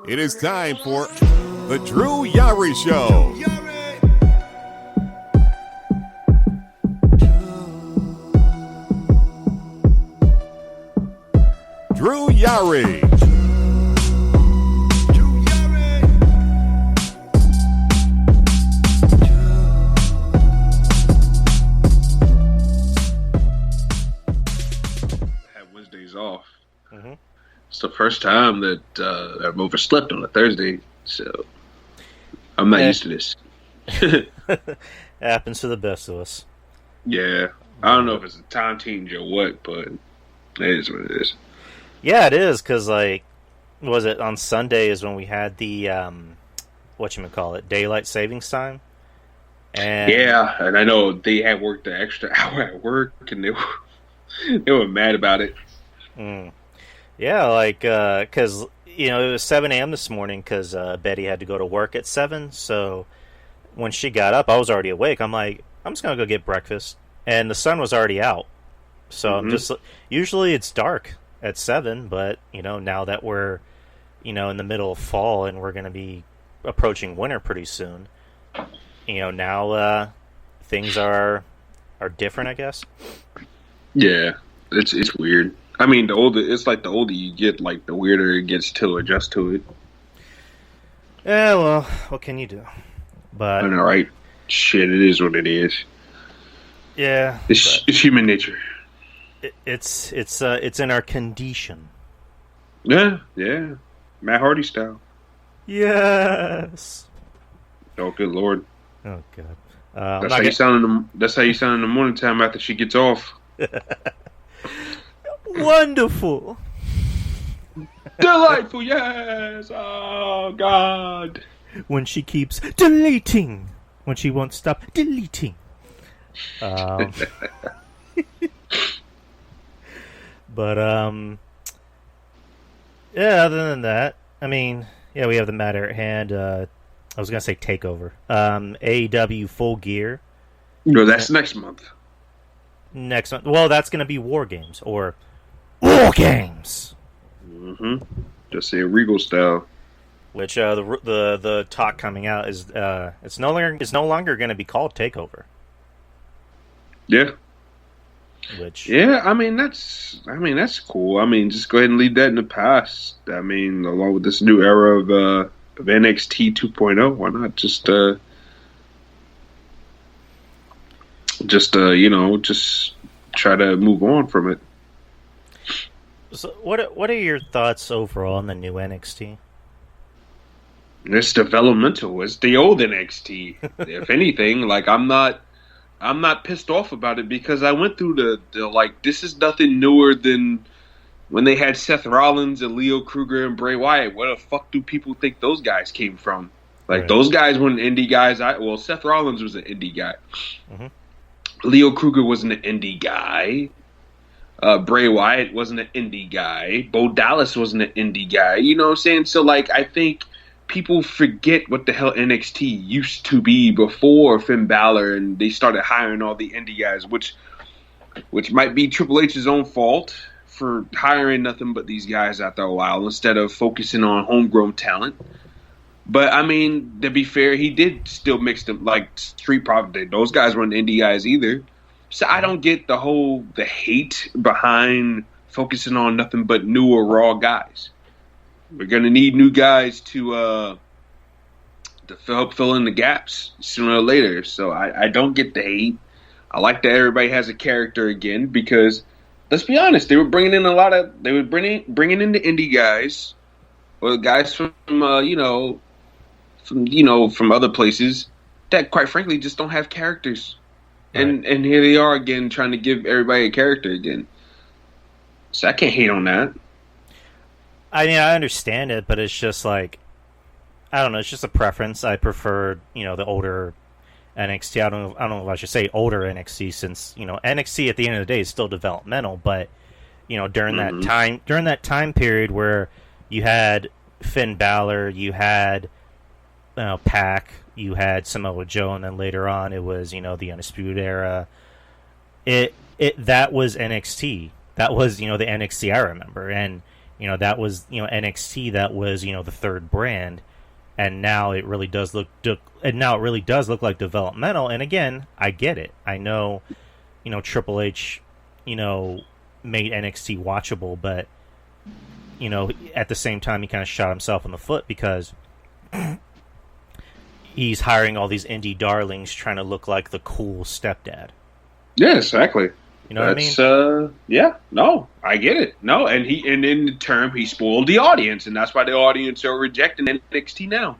It is time for the Drew Yari Show. Drew Yari. Wednesdays off. It's the first time that I've overslept on a Thursday, so I'm not used to this. Happens to the best of us. Yeah, I don't know if it's a time change or what, but it is what it is. Yeah, it is, because, like, was it on Sunday is when we had the, whatchamacallit, daylight savings time? And yeah, and I know they had worked the extra hour at work, and they were mad about it. Yeah, like, because, you know, it was 7 a.m. this morning because Betty had to go to work at 7, so when she got up, I was already awake. I'm like, I'm just going to go get breakfast, and the sun was already out, so I'm just, usually it's dark at 7, but, you know, now that we're, you know, in the middle of fall and we're going to be approaching winter pretty soon, you know, now things are different, I guess. Yeah, it's weird. I mean, the older you get, like, the weirder it gets to adjust to it. Yeah, well, what can you do? But I know, right? Shit, it is what it is. Yeah, it's human nature. It's in our condition. Yeah, Matt Hardy style. Yes. Oh, good lord. Oh god. That's how you sound in the morning time after she gets off. Wonderful. Delightful, yes. Oh, God. When she keeps deleting. When she won't stop deleting. But, yeah, other than that, I mean, yeah, we have the matter at hand. I was going to say TakeOver. AEW Full Gear. No, that's next month. Next month. Well, that's going to be War Games, or War Games. Just say Regal style. Which the talk coming out is it's no longer going to be called TakeOver. Yeah. Yeah, I mean that's cool. I mean, just go ahead and leave that in the past. I mean, along with this new era of NXT 2.0, why not just try to move on from it. So what are your thoughts overall on the new NXT? It's developmental. It's the old NXT. If anything, like I'm not pissed off about it because I went through the like, this is nothing newer than when they had Seth Rollins and Leo Kruger and Bray Wyatt. Where the fuck do people think those guys came from? Like, right. Those guys weren't indie guys. Seth Rollins was an indie guy. Leo Kruger wasn't an indie guy. Bray Wyatt wasn't an indie guy. Bo Dallas wasn't an indie guy. You know what I'm saying? So, like, I think people forget what the hell NXT used to be before Finn Balor and they started hiring all the indie guys, which might be Triple H's own fault for hiring nothing but these guys after a while instead of focusing on homegrown talent. But, I mean, to be fair, he did still mix them, like Street Profit. Those guys weren't indie guys either. So I don't get the hate behind focusing on nothing but new or raw guys. We're going to need new guys to help fill in the gaps sooner or later. So I don't get the hate. I like that everybody has a character again because, let's be honest, they were bringing in bringing in the indie guys or guys from other places that, quite frankly, just don't have characters. Right. And here they are again trying to give everybody a character again. So I can't hate on that. I mean, I understand it, but it's just like, I don't know, it's just a preference. I prefer, the older NXT. I don't know if I should say older NXT since, NXT at the end of the day is still developmental, but, during that time period where you had Finn Balor, you had Pac, you had Samoa Joe, and then later on it was, the Undisputed Era. That was NXT. That was, the NXT I remember. And That was NXT. That was the third brand, and now it really does look like developmental. And again, I get it. I know, Triple H, made NXT watchable, but at the same time, he kind of shot himself in the foot because he's hiring all these indie darlings trying to look like the cool stepdad. Yeah, exactly. You know what I mean? Yeah, no, I get it. No, and in the term, he spoiled the audience, and that's why the audience are rejecting NXT now.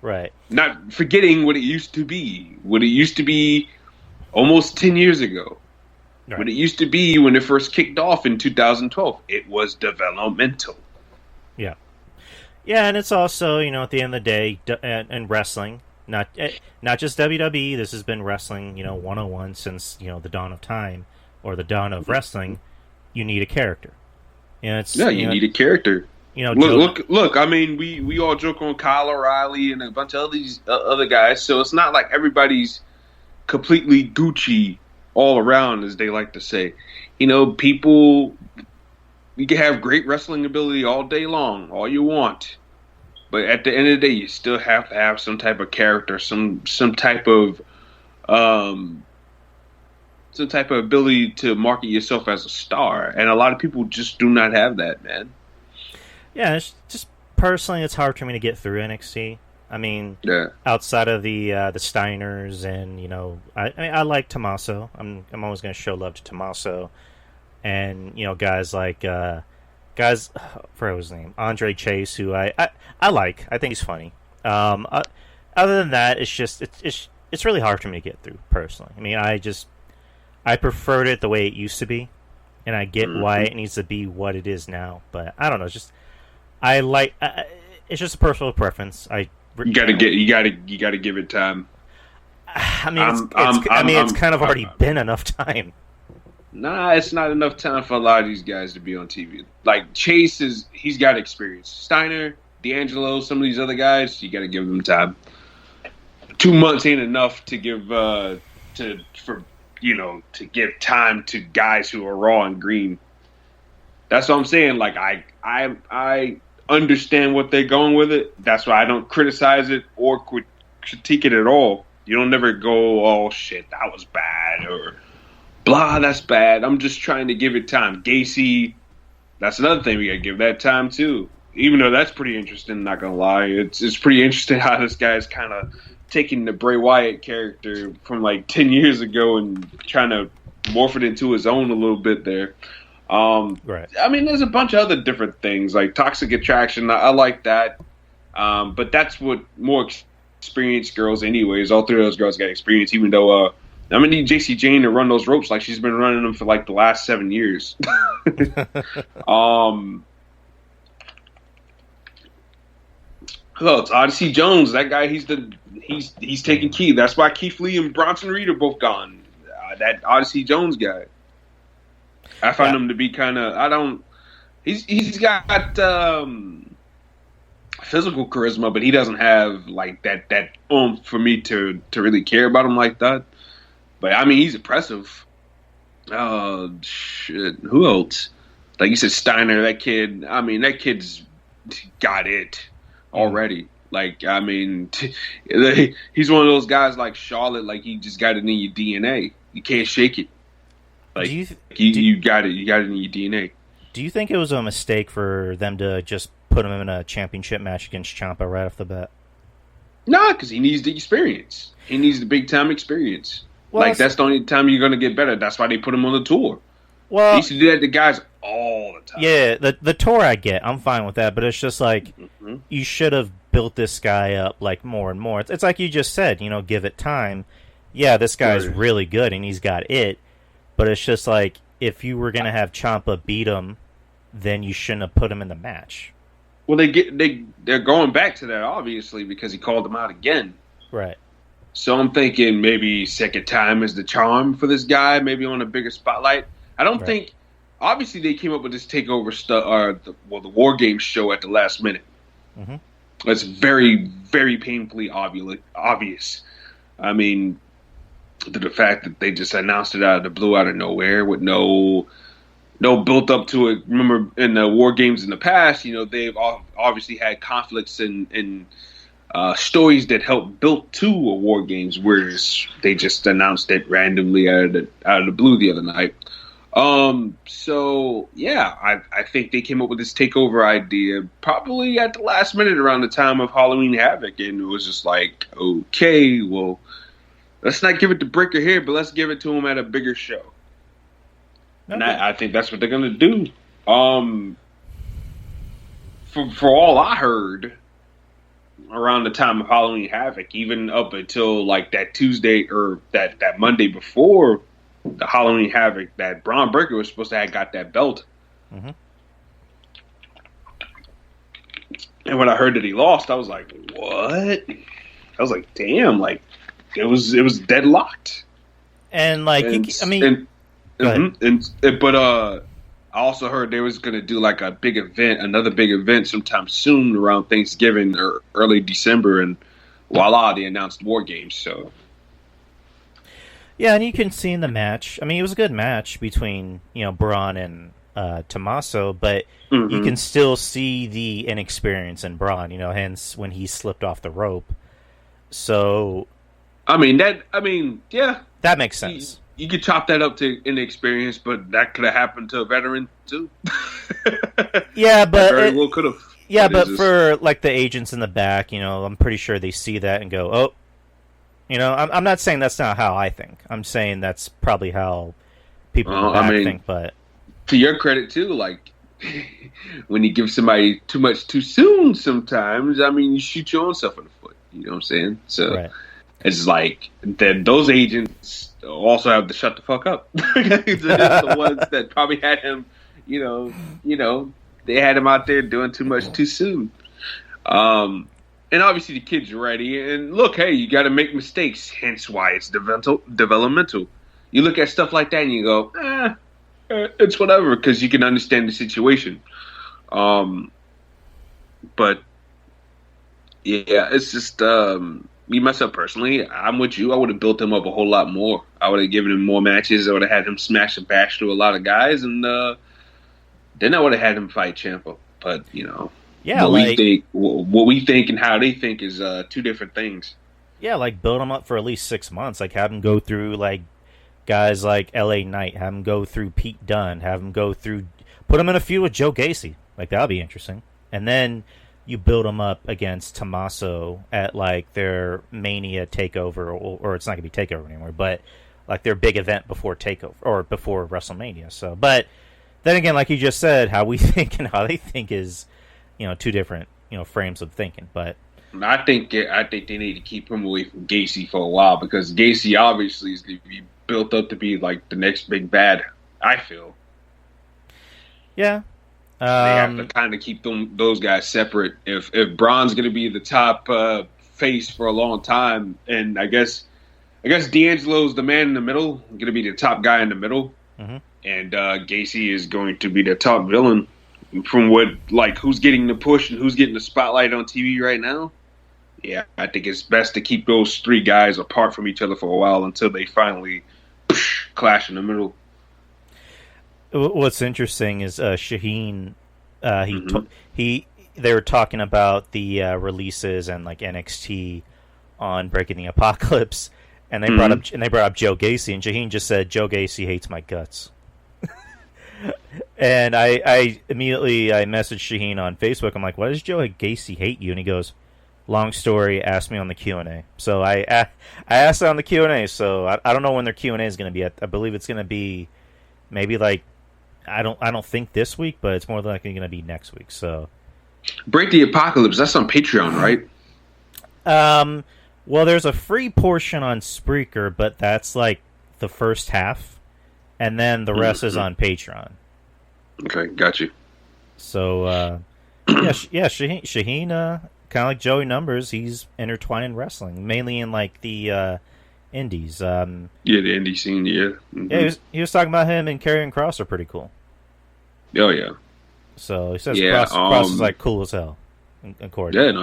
Right. Not forgetting what it used to be. What it used to be almost 10 years ago. Right. What it used to be when it first kicked off in 2012. It was developmental. Yeah. Yeah, and it's also, at the end of the day, in wrestling, not just WWE, this has been wrestling, 101 since, the dawn of time, or the dawn of wrestling. You need a character. You need a character. Look. I mean, we all joke on Kyle O'Reilly and a bunch of these other guys, so it's not like everybody's completely Gucci all around, as they like to say. People, you can have great wrestling ability all day long, all you want, but at the end of the day, you still have to have some type of character, some type of ability to market yourself as a star, and a lot of people just do not have that, man. Yeah, it's just personally, it's hard for me to get through NXT. I mean, outside of the Steiners, and I like Tommaso. I'm always going to show love to Tommaso, and guys like I forgot his name, Andre Chase, who I like. I think he's funny. Other than that, it's really hard for me to get through personally. I mean, I preferred it the way it used to be, and I get why it needs to be what it is now. But I don't know, it's just a personal preference. You gotta give it time. I mean, it's kind of already been enough time. Nah, it's not enough time for a lot of these guys to be on TV. Like Chase he's got experience. Steiner, D'Angelo, some of these other guys, you gotta give them time. 2 months ain't enough to give to give time to guys who are raw and green. That's what I'm saying. Like I understand what they're going with it. That's why I don't criticize it or critique it at all. You don't never go, oh shit, that was bad, or blah, that's bad. I'm just trying to give it time. Gacy, that's another thing we gotta give that time too. Even though that's pretty interesting, not gonna lie, it's pretty interesting how this guy's kind of taking the Bray Wyatt character from like 10 years ago and trying to morph it into his own a little bit there. Right. I mean, there's a bunch of other different things like Toxic Attraction. I like that, but that's what more experienced girls, anyways. All three of those girls got experience, even though I'm gonna need JC Jane to run those ropes like she's been running them for like the last 7 years. It's Odyssey Jones. That guy, he's taking key. That's why Keith Lee and Bronson Reed are both gone. That Odyssey Jones guy. I find him to be kind of. He's got physical charisma, but he doesn't have like that oomph for me to really care about him like that. But I mean, he's impressive. Shit. Who else? Like you said, Steiner. That kid. I mean, that kid's got it already. Like, I mean, he's one of those guys like Charlotte. Like, he just got it in your DNA. You can't shake it. Like, you got it. You got it in your DNA. Do you think it was a mistake for them to just put him in a championship match against Ciampa right off the bat? Nah, because he needs the experience. He needs the big time experience. Well, like, that's the only time you're going to get better. That's why they put him on the tour. Well, they used to do that to guys all the time. Yeah, the tour I get. I'm fine with that. But it's just like, you should have built this guy up like more and more. It's like you just said, give it time. Yeah, this guy's really good and he's got it. But it's just like, if you were going to have Ciampa beat him, then you shouldn't have put him in the match. Well, they're going back to that, obviously, because he called him out again. Right. So I'm thinking maybe second time is the charm for this guy, maybe on a bigger spotlight. I don't think... Obviously, they came up with this takeover stuff, the War Games show at the last minute. Mm-hmm. It's very, very painfully obvious. I mean, the fact that they just announced it out of the blue, out of nowhere, with no built up to it. Remember in the War Games in the past, they've obviously had conflicts and stories that helped build to a War Games, whereas they just announced it randomly out of the blue the other night. So yeah, I think they came up with this takeover idea probably at the last minute around the time of Halloween Havoc, and it was just like, okay, well, let's not give it to Breaker here, but let's give it to him at a bigger show. Okay. And I think that's what they're gonna do. For all I heard, around the time of Halloween Havoc, even up until like that Tuesday or that Monday before the Halloween Havoc, that Braun Breaker was supposed to have got that belt. Mm-hmm. And when I heard that he lost, I was like, what? I was like, damn, like it was deadlocked. And like, but I also heard they was gonna do like another big event sometime soon around Thanksgiving or early December, and voila, they announced War Games. So yeah, and you can see in the match. I mean, it was a good match between Braun and Tommaso, but you can still see the inexperience in Braun. Hence when he slipped off the rope. So, yeah, that makes sense. You could chop that up to inexperience, but that could have happened to a veteran too. Yeah, but very well could have. Yeah, but for like the agents in the back, I'm pretty sure they see that and go, "Oh." I'm not saying that's not how I think. I'm saying that's probably how people in the back think. But to your credit too, like when you give somebody too much too soon, sometimes you shoot your own self in the foot. You know what I'm saying? So right. It's like that. Those agents also have to shut the fuck up. They're the ones that probably had him. They had him out there doing too much too soon. And obviously the kid's ready. And look, hey, you got to make mistakes. Hence why it's developmental. You look at stuff like that and you go, it's whatever, because you can understand the situation. But yeah, it's just me myself personally. I'm with you. I would have built him up a whole lot more. I would have given him more matches. I would have had him smash and bash through a lot of guys, and then I would have had him fight Ciampa. But yeah, what we think and how they think is two different things. Yeah, like build him up for at least 6 months. Like have him go through like guys like L.A. Knight. Have him go through Pete Dunne. Have him go through. Put him in a feud with Joe Gacy. Like that'll be interesting. And then you build him up against Tommaso at like their Mania takeover, or it's not gonna be takeover anymore, but like their big event before takeover or before WrestleMania. So, but then again, like you just said, how we think and how they think is. Two different, frames of thinking. But I think they need to keep him away from Gacy for a while, because Gacy obviously is going to be built up to be like the next big bad. I feel. Yeah. They have to kind of keep those guys separate. If Braun's going to be the top face for a long time, and I guess D'Angelo's the man in the middle, going to be the top guy in the middle, and Gacy is going to be the top villain. From who's getting the push and who's getting the spotlight on TV right now, yeah, I think it's best to keep those three guys apart from each other for a while until they finally clash in the middle. What's interesting is Shaheen. They were talking about the releases and like NXT on Breaking the Apocalypse, and they brought up Joe Gacy, and Shaheen just said Joe Gacy hates my guts. And I immediately messaged Shaheen on Facebook. I'm like, why does Joe Gacy hate you? And he goes, long story, ask me on the Q&A. So I asked it on the Q&A. So I don't know when their Q&A is going to be. I believe it's going to be maybe like, I don't think this week, but it's more likely going to be next week. So Break the Apocalypse, that's on Patreon, right? Well, there's a free portion on Spreaker, but that's like the first half. And then the rest is on Patreon. Okay, got you. So, Shaheen, kind of like Joey Numbers, he's intertwined in wrestling, mainly in like the indies. The indie scene, yeah. Mm-hmm. Yeah, he was talking about him and Karrion Kross are pretty cool. Oh, yeah. So he says Kross is like cool as hell. According. Yeah, no,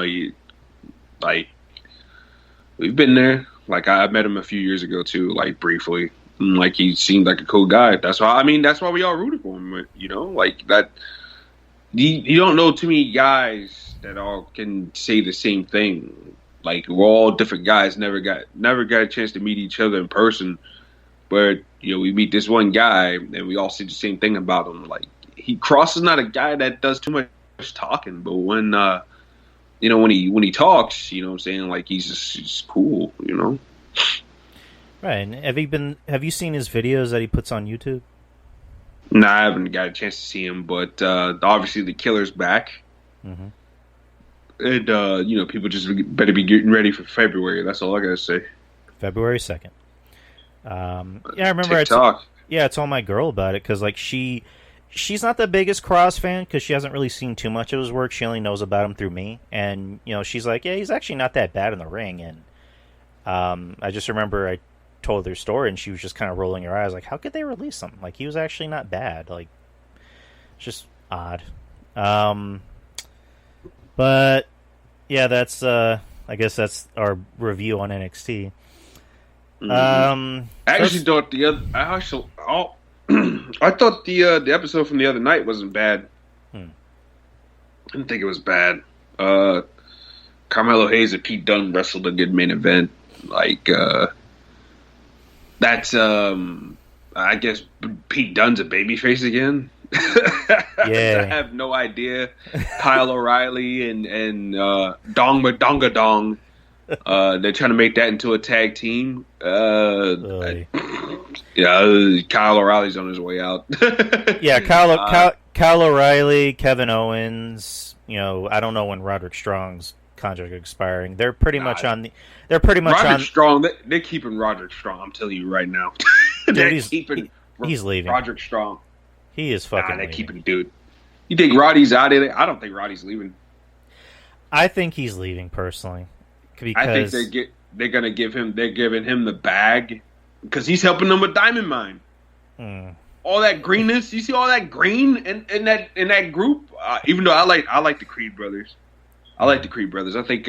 we've been there. Like I met him a few years ago too, like briefly. And, like, he seemed like a cool guy. That's why we all rooted for him. You know, like that. You don't know too many guys that all can say the same thing. Like, we're all different guys. Never got a chance to meet each other in person. But we meet this one guy and we all say the same thing about him. Like, Cross is not a guy that does too much talking, but when when he talks, you know what I'm saying, like, he's cool, you know. Right. And have you seen his videos that he puts on YouTube? No, I haven't got a chance to see him, but obviously the killer's back. Mm-hmm. And people just better be getting ready for February. That's all I gotta say. February 2nd. I remember TikTok. I told my girl about it because, like, she's not the biggest Cross fan because she hasn't really seen too much of his work. She only knows about him through me, and she's like, yeah, he's actually not that bad in the ring. And I just remember I told her story, and she was just kind of rolling her eyes, like, how could they release him? Like, he was actually not bad. Like, it's just odd. But yeah, that's I guess that's our review on NXT. Mm-hmm. I thought the episode from the other night wasn't bad. I didn't think it was bad. Carmelo Hayes and Pete Dunne wrestled a good main event. Like, that's I guess Pete Dunne's a babyface again. Yeah, I have no idea. Kyle O'Reilly and Donga Donga Dong. They're trying to make that into a tag team. Yeah, Kyle O'Reilly's on his way out. Yeah, Kyle O'Reilly, Kevin Owens. I don't know when Roderick Strong's contract is expiring. They're pretty much on the. They're pretty much Roderick on. Strong. They're keeping Roderick Strong. I'm telling you right now. Dude, he's leaving. Roderick Strong. He is fucking. They're keeping dude. You think Roddy's out of there? I don't think Roddy's leaving. I think he's leaving personally. Because I think they're giving him the bag because he's helping them with Diamond Mine. All that greenness, you see all that green in that group. Even though I like the Creed brothers, I think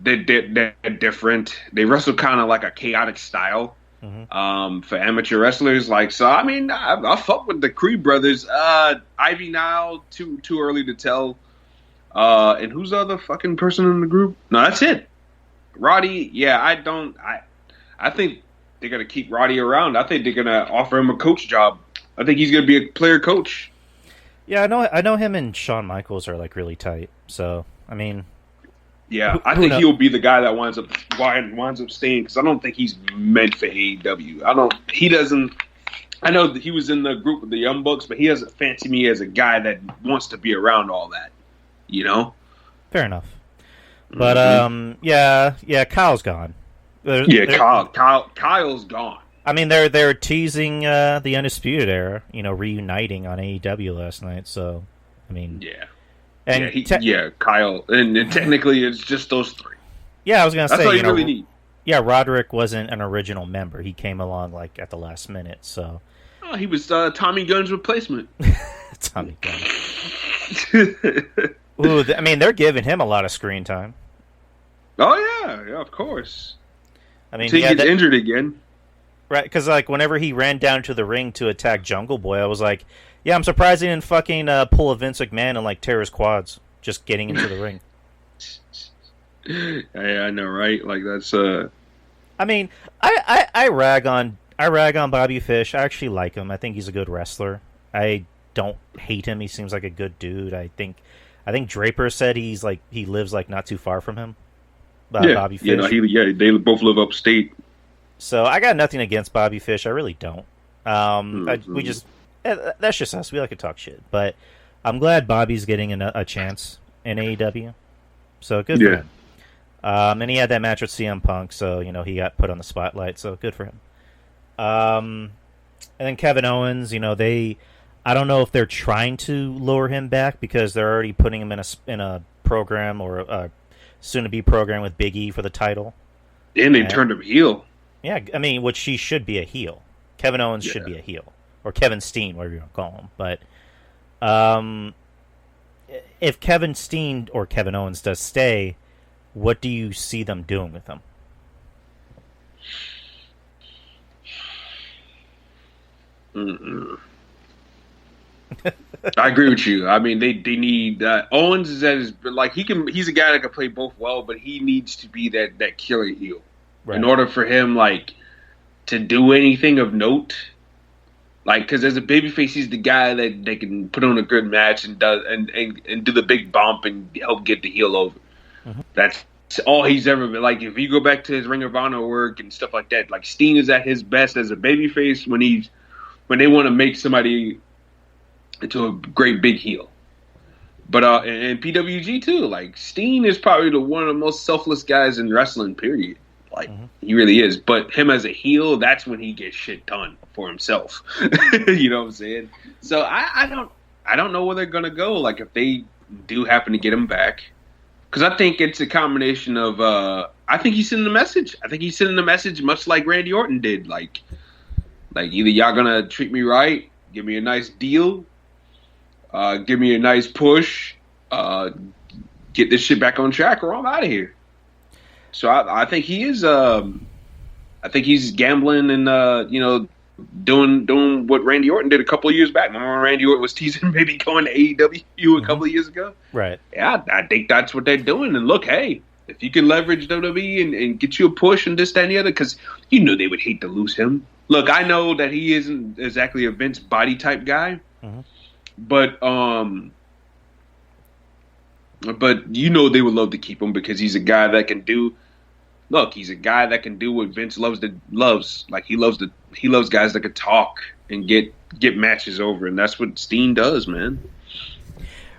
they're different. They wrestle kind of like a chaotic style for amateur wrestlers. Like, so, I mean, I fuck with the Creed brothers. Ivy Nile, too early to tell. And who's the other fucking person in the group? No, that's it. Roddy, yeah, I think they're going to keep Roddy around. I think they're going to offer him a coach job. I think he's going to be a player coach. Yeah, I know him and Shawn Michaels are, like, really tight. So, I mean... Yeah, I think he'll be the guy that winds up staying, because I don't think he's meant for AEW. I know that he was in the group with the Young Bucks, but he doesn't fancy me as a guy that wants to be around all that. You know? Fair enough. But, yeah, Kyle's gone. Kyle's gone. I mean, they're teasing the Undisputed Era, reuniting on AEW last night, so, I mean... Yeah. And Kyle. And technically, it's just those three. Yeah, I was going to say, that's all you really need. Yeah, Roderick wasn't an original member. He came along, like, at the last minute, so... Oh, he was Tommy Gunn's replacement. Tommy Gunn. Ooh, I mean, they're giving him a lot of screen time. Oh, yeah, of course. I mean, until he gets injured again. Right, because, like, whenever he ran down to the ring to attack Jungle Boy, I was like, yeah, I'm surprised he didn't fucking pull a Vince McMahon and, like, tear his quads just getting into the ring. Yeah, I know, right? Like, that's... I mean, I rag on Bobby Fish. I actually like him. I think he's a good wrestler. I don't hate him. He seems like a good dude. I think Draper said he lives, like, not too far from him. Bobby Fish. They both live upstate. So I got nothing against Bobby Fish. I really don't. That's just us. We like to talk shit. But I'm glad Bobby's getting a chance in AEW. So good for him. And he had that match with CM Punk, so he got put on the spotlight. So good for him. And then Kevin Owens, I don't know if they're trying to lure him back because they're already putting him in a program or a soon-to-be program with Big E for the title. And they turned him heel. Yeah, I mean, which he should be a heel. Kevin Owens should be a heel. Or Kevin Steen, whatever you want to call him. But if Kevin Steen or Kevin Owens does stay, what do you see them doing with him? Mm-mm. I agree with you. I mean, they need Owens is at his like he's a guy that can play both well, but he needs to be that killer heel Right. in order for him like to do anything of note. Like, because as a babyface, he's the guy that they can put on a good match and do the big bump and help get the heel over. Mm-hmm. That's all he's ever been. Like, if you go back to his Ring of Honor work and stuff like that, like Steen is at his best as a babyface when they want to make somebody into a great big heel. But and PWG too. Like, Steen is probably one of the most selfless guys in wrestling. Period. Like, he really is. But him as a heel, that's when he gets shit done for himself. You know what I'm saying? So I don't know where they're gonna go. Like, if they do happen to get him back, because I think it's a combination of. I think he's sending a message. I think he's sending a message, much like Randy Orton did. Like either y'all gonna treat me right, give me a nice deal, give me a nice push, get this shit back on track, or I'm out of here. So I think he is. I think he's gambling and doing what Randy Orton did a couple of years back. Remember when Randy Orton was teasing maybe going to AEW a couple of years ago? Right. Yeah, I think that's what they're doing. And look, hey, if you can leverage WWE and get you a push and this, that, and the other, because you know they would hate to lose him. Look, I know that he isn't exactly a Vince body type guy, but you know they would love to keep him because he's a guy that can do. Look, he's a guy that can do what Vince loves. Like, he loves guys that can talk and get matches over, and that's what Steen does, man.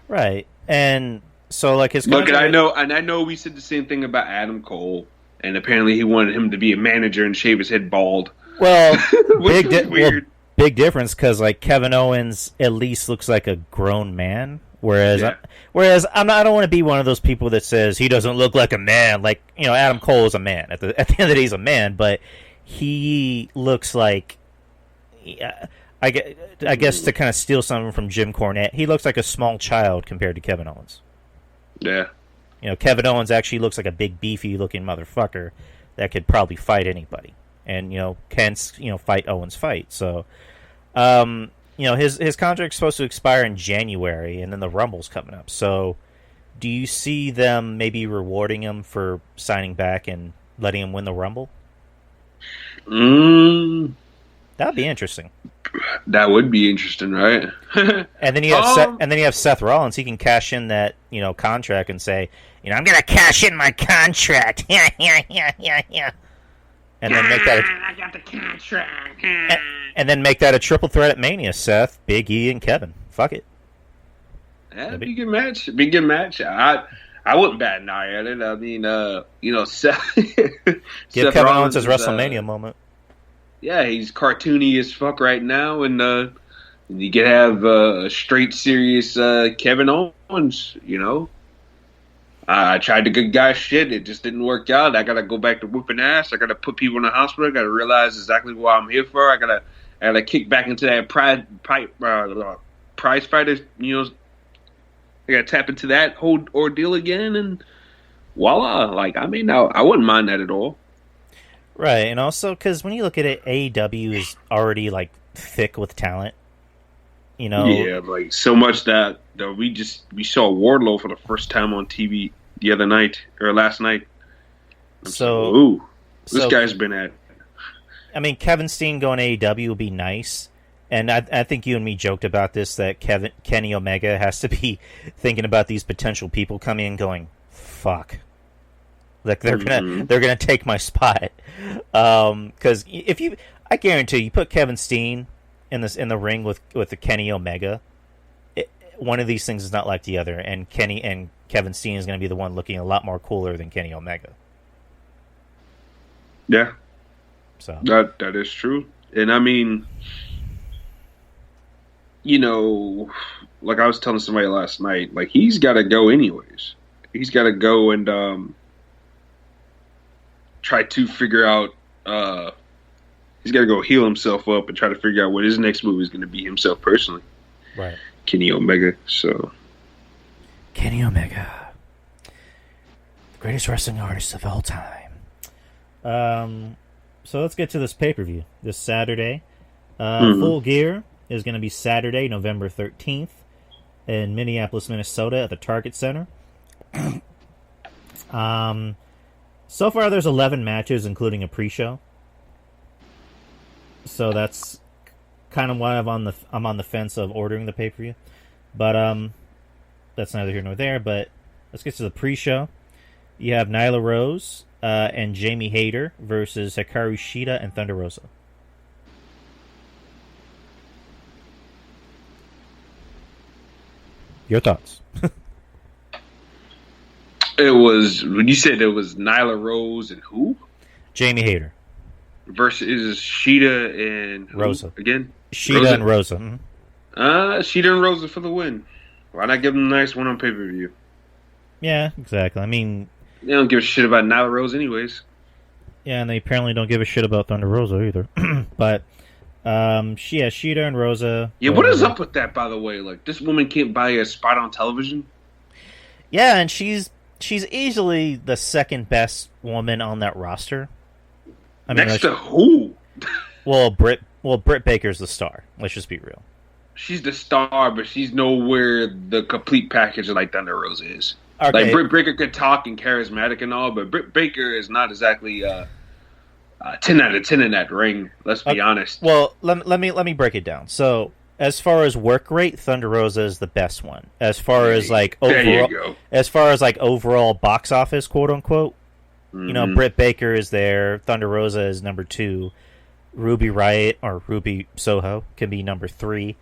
Right. And so, like, his look, and I know we said the same thing about Adam Cole, and apparently he wanted him to be a manager and shave his head bald. Well, weird. Big difference, because like Kevin Owens at least looks like a grown man. Whereas I don't want to be one of those people that says he doesn't look like a man. Like, Adam Cole is a man. At the end of the day, he's a man, but he looks like, I guess to kind of steal something from Jim Cornette, he looks like a small child compared to Kevin Owens. Yeah. Kevin Owens actually looks like a big, beefy looking motherfucker that could probably fight anybody, and can fight Owens' fight. So. His contract's supposed to expire in January, and then the Rumble's coming up. So, do you see them maybe rewarding him for signing back and letting him win the Rumble? That'd be interesting. That would be interesting, right? And then you have Seth Rollins. He can cash in that contract and say, I'm gonna cash in my contract. Yeah. And then make that. I got the contract. And then make that a triple threat at Mania: Seth, Big E, and Kevin. Fuck it. Yeah, it'd be a good match. Be a good match. I wouldn't bat an eye at it. I mean, Seth. Give Seth Kevin Rollins Owens his WrestleMania moment. Yeah, he's cartoony as fuck right now, and you can have a straight, serious Kevin Owens. I tried the good guy shit. It just didn't work out. I gotta go back to whooping ass. I gotta put people in the hospital. I gotta realize exactly what I'm here for. I gotta kick back into that prize fighter. I gotta tap into that whole ordeal again, and voila. Like, I mean, I wouldn't mind that at all. Right, and also because when you look at it, AEW is already like thick with talent. Yeah, like so much that we saw Wardlow for the first time on TV the other night or last night. This guy's been at. I mean, Kevin Steen going to AEW would be nice, and I think you and me joked about this, that Kenny Omega has to be thinking about these potential people coming in, going, "Fuck." Like they're gonna take my spot, because I guarantee you put Kevin Steen in the ring with the Kenny Omega, one of these things is not like the other, and Kevin Steen is going to be the one looking a lot more cooler than Kenny Omega. Yeah, so that is true, and I mean, like I was telling somebody last night, like he's got to go anyways. He's got to go and try to figure out. He's got to go heal himself up and try to figure out what his next move is going to be himself personally. Right. Kenny Omega. So. Kenny Omega, the greatest wrestling artist of all time. So let's get to this pay-per-view this Saturday. Full Gear is going to be Saturday, November 13th in Minneapolis, Minnesota at the Target Center. So far, there's 11 matches, including a pre-show. So that's kind of why I'm on the fence of ordering the pay-per-view. But that's neither here nor there. But let's get to the pre-show. You have Nyla Rose and Jamie Hayter versus Hikaru Shida and Thunder Rosa. Your thoughts? It was when you said it was Nyla Rose and who? Jamie Hayter versus Shida and who? Rosa again. Shida and Rosa. Shida and Rosa for the win. Why not give them a nice one on pay-per-view? Yeah, exactly. I mean, they don't give a shit about Nyla Rose anyways. Yeah, and they apparently don't give a shit about Thunder Rosa either. But Shida and Rosa. Yeah, what is up with that, by the way? Like, this woman can't buy a spot on television? Yeah, and she's easily the second best woman on that roster. I mean, next to who? Britt Baker's the star. Let's just be real. She's the star, but she's nowhere the complete package like Thunder Rosa is. Okay. Like, Britt Baker could talk and charismatic and all, but Britt Baker is not exactly 10 out of 10 in that ring. Let's be honest. Well, let me break it down. So, as far as work rate, Thunder Rosa is the best one. As far as like overall box office, quote unquote, you know, Britt Baker is there. Thunder Rosa is number 2. Ruby Riott or Ruby Soho can be number 3.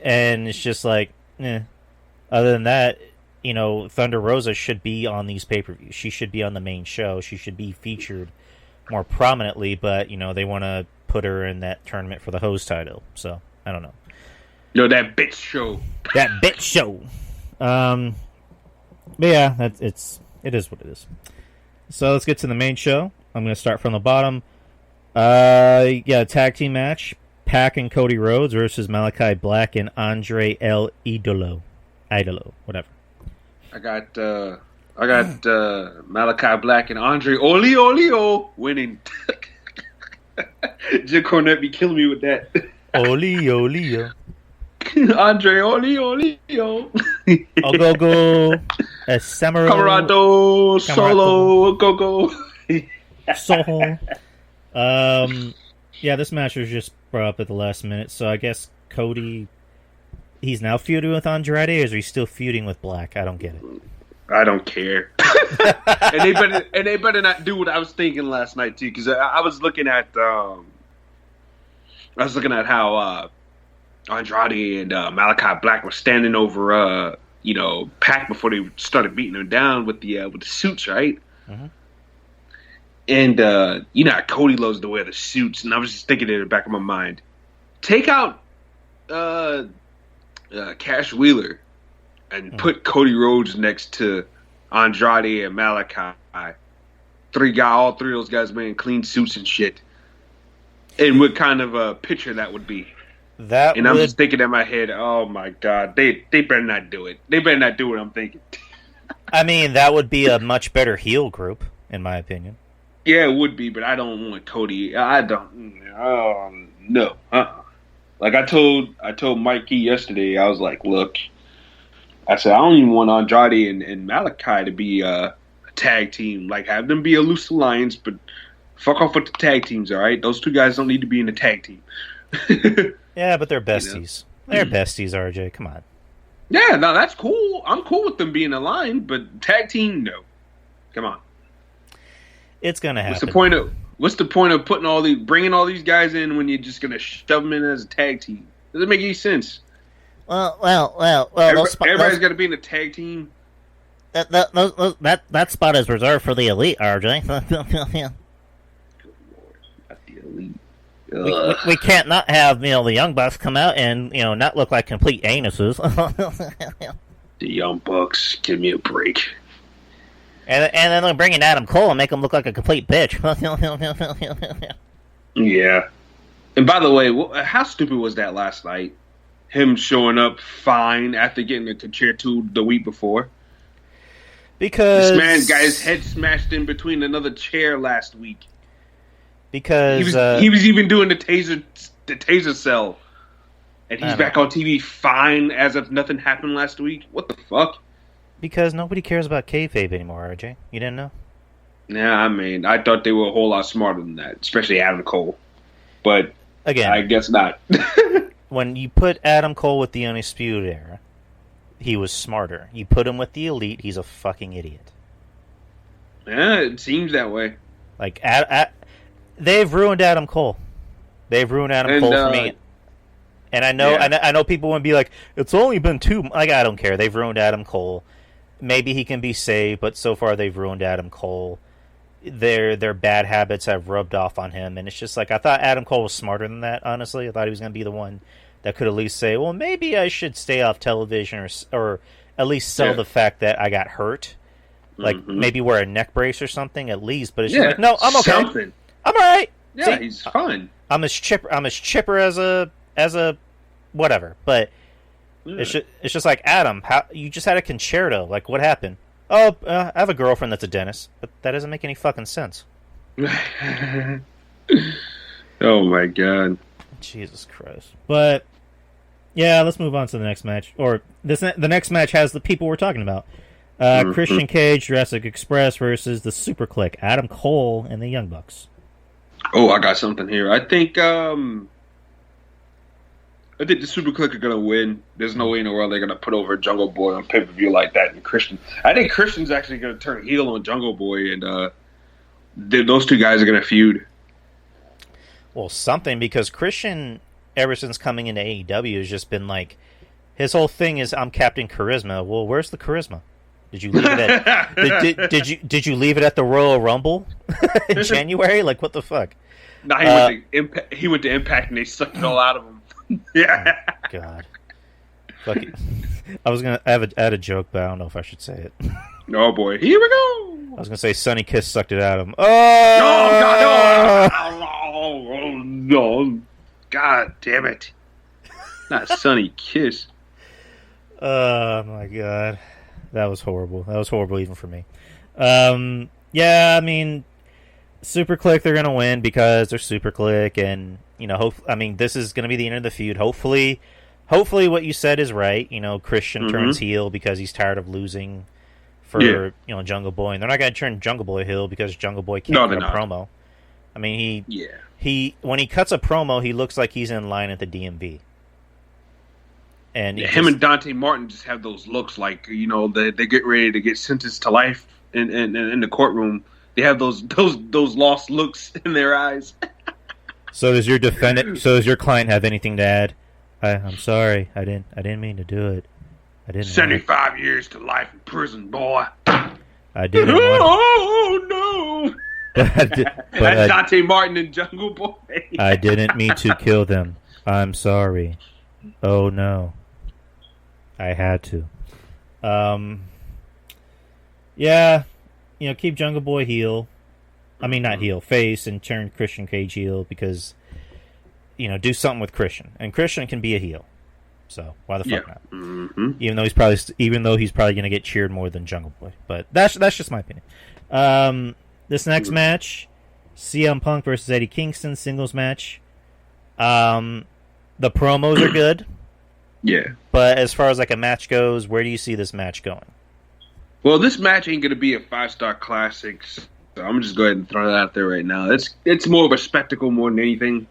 And it's just like, other than that, you know, Thunder Rosa should be on these pay-per-views. She should be on the main show. She should be featured more prominently, but, you know, they want to put her in that tournament for the host title. So, I don't know. No, that bitch show. That bitch show. But yeah, it is what it is. So let's get to the main show. I'm going to start from the bottom. Tag team match. Pac and Cody Rhodes versus Malachi Black and Andre El Idolo, whatever. I got Malachi Black and Andre Olio winning. Jim Cornette be killing me with that. Olio. Andre Olio. Ogogo. Samurai. Camarado. Solo. Go. Soho. Yeah, this match was just brought up at the last minute, so I guess Cody, he's now feuding with Andrade, or is he still feuding with Black? I don't get it. I don't care. and they better not do what I was thinking last night too, because I was looking at how Andrade and Malachi Black were standing over Pac before they started beating him down with the suits, right? Mm-hmm. And, how Cody loves to wear the suits, and I was just thinking in the back of my mind, take out Cash Wheeler and put Cody Rhodes next to Andrade and Malachi. All three of those guys wearing clean suits and shit. And what kind of a picture that would be. I'm just thinking in my head, oh my God, they better not do it. They better not do what I'm thinking. I mean, that would be a much better heel group, in my opinion. Yeah, it would be, but I don't want Cody. I don't. No. Like I told Mikey yesterday, I was like, look, I said I don't even want Andrade and Malachi to be a tag team. Like, have them be a loose alliance, but fuck off with the tag teams. All right, those two guys don't need to be in a tag team. Yeah, but they're besties. They're besties, RJ. Come on. Yeah, no, that's cool. I'm cool with them being aligned, but tag team, no. Come on. It's gonna happen. What's the point of bringing all these guys in when you're just gonna shove them in as a tag team? Doesn't make any sense. Well. Everybody's got to be in a tag team. That spot is reserved for the elite, RJ. Good Lord, not the elite. We can't not have the Young Bucks come out and not look like complete anuses. The Young Bucks, give me a break. And then they're bringing Adam Cole and make him look like a complete bitch. Yeah. And by the way, how stupid was that last night? Him showing up fine after getting a concerto the week before. Because this man got his head smashed in between another chair last week. Because he was even doing the taser the taser cell, and he's back on TV fine as if nothing happened last week. What the fuck? Because nobody cares about kayfabe anymore, RJ. You didn't know? Yeah, I mean, I thought they were a whole lot smarter than that, especially Adam Cole. But again, I guess not. When you put Adam Cole with the Undisputed Era, he was smarter. You put him with the Elite, he's a fucking idiot. Yeah, it seems that way. Like, they've ruined Adam Cole. They've ruined Adam Cole for me. And I know, I know people would be like, "It's only been 2." Like, I don't care. They've ruined Adam Cole. Maybe he can be saved, but so far they've ruined Adam Cole. Their bad habits have rubbed off on him, and it's just like, I thought Adam Cole was smarter than that. Honestly, I thought he was going to be the one that could at least say, "Well, maybe I should stay off television, or at least sell the fact that I got hurt." Like, maybe wear a neck brace or something at least, but it's just like, no, I'm okay. Something. I'm all right. Yeah, see, he's fine. I'm as chipper as a whatever. But it's just like, Adam, how you just had a concerto? Like, what happened? Oh, I have a girlfriend that's a dentist, but that doesn't make any fucking sense. Oh my god, Jesus Christ! But yeah, let's move on to the next match. Or the next match has the people we're talking about. Christian Cage, Jurassic Express versus the Super Clique, Adam Cole and the Young Bucks. Oh, I got something here. I think the Super Clique are gonna win. There's no way in the world they're gonna put over Jungle Boy on pay-per-view like that. And Christian, I think Christian's actually gonna turn heel on Jungle Boy, and those two guys are gonna feud. Well, something, because Christian, ever since coming into AEW, has just been like, his whole thing is, "I'm Captain Charisma." Well, where's the charisma? Did you leave it at did you leave it at the Royal Rumble in January? Like, what the fuck? No, he went to Impact and they sucked it all out of him. Yeah. Oh, God. Fuck it. I had a joke, but I don't know if I should say it. Oh boy, here we go. I was gonna say Sonny Kiss sucked it out of him. Oh, God, no. God damn it. Not Sonny Kiss. Oh my God. That was horrible. That was horrible even for me. Yeah, I mean, Super Clique, they're going to win because they're Super Clique, and, you know, this is going to be the end of the feud. Hopefully what you said is right. You know, Christian turns heel because he's tired of losing for, you know, Jungle Boy, and they're not going to turn Jungle Boy heel because Jungle Boy can't cut a promo. I mean, he when he cuts a promo, he looks like he's in line at the DMV. And him and Dante Martin just have those looks like, you know, they get ready to get sentenced to life in the courtroom. They have those lost looks in their eyes. So does your client have anything to add? I'm sorry, I didn't mean to do it. I didn't. 75 years to life in prison, boy. I didn't. Oh no! That's Dante Martin and Jungle Boy. I didn't mean to kill them. I'm sorry. Oh no. I had to. Yeah, you know, keep Jungle Boy heel. I mean, not heel, face, and turn Christian Cage heel because, you know, do something with Christian, and Christian can be a heel. So why the fuck not? Even though he's probably going to get cheered more than Jungle Boy, but that's just my opinion. This next match, CM Punk versus Eddie Kingston singles match. The promos are good. Yeah. But as far as like a match goes, where do you see this match going? Well, this match ain't going to be a 5-star classic, so I'm just go ahead and throw that out there right now. It's more of a spectacle more than anything.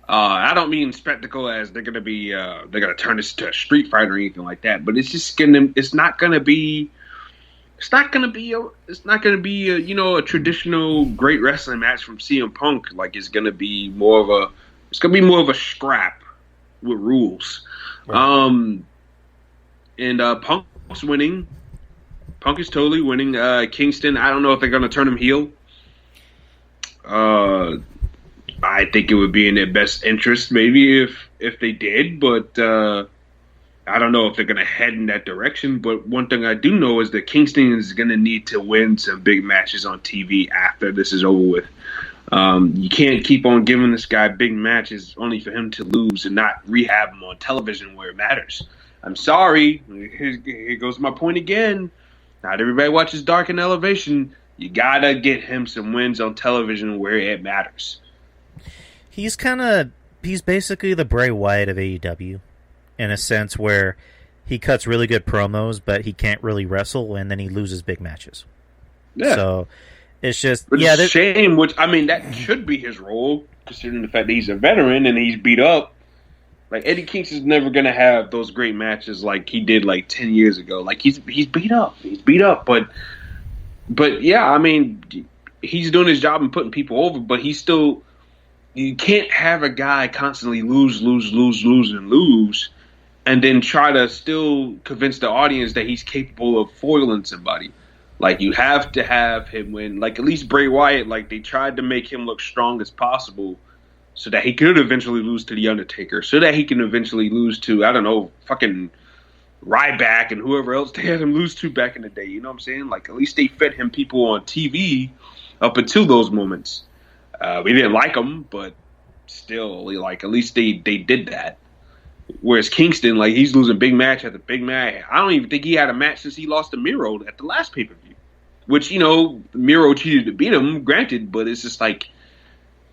I don't mean spectacle as they're going to turn this to a street fight or anything like that, but it's not going to be a you know, a traditional great wrestling match from CM Punk. Like, it's going to be more of a scrap with rules. Right. And Punk's winning. Punk is totally winning. Kingston, I don't know if they're going to turn him heel. I think it would be in their best interest maybe if they did, but I don't know if they're going to head in that direction. But one thing I do know is that Kingston is going to need to win some big matches on TV after this is over with. You can't keep on giving this guy big matches only for him to lose and not rehab him on television where it matters. I'm sorry. Here goes my point again. Not everybody watches Dark and Elevation. You gotta get him some wins on television where it matters. He's kind of he's basically the Bray Wyatt of AEW, in a sense where he cuts really good promos, but he can't really wrestle, and then he loses big matches. Yeah. So it's just but it's a shame. Which I mean, that should be his role, considering the fact that he's a veteran and he's beat up. Like Eddie Kingston's never gonna have those great matches like he did like 10 years ago. Like he's beat up. He's beat up, but yeah, I mean, he's doing his job and putting people over, but he's still. You can't have a guy constantly lose, and then try to still convince the audience that he's capable of foiling somebody. Like, you have to have him win. Like, at least Bray Wyatt, like, they tried to make him look strong as possible so that he could eventually lose to The Undertaker, so that he can eventually lose to, I don't know, fucking Ryback and whoever else they had him lose to back in the day. You know what I'm saying? Like, at least they fed him people on TV up until those moments. We didn't like him, but still, like, at least they did that. Whereas Kingston, like, he's losing big match after big match. I don't even think he had a match since he lost to Miro at the last pay-per-view. Which, you know, Miro cheated to beat him, granted, but it's just like,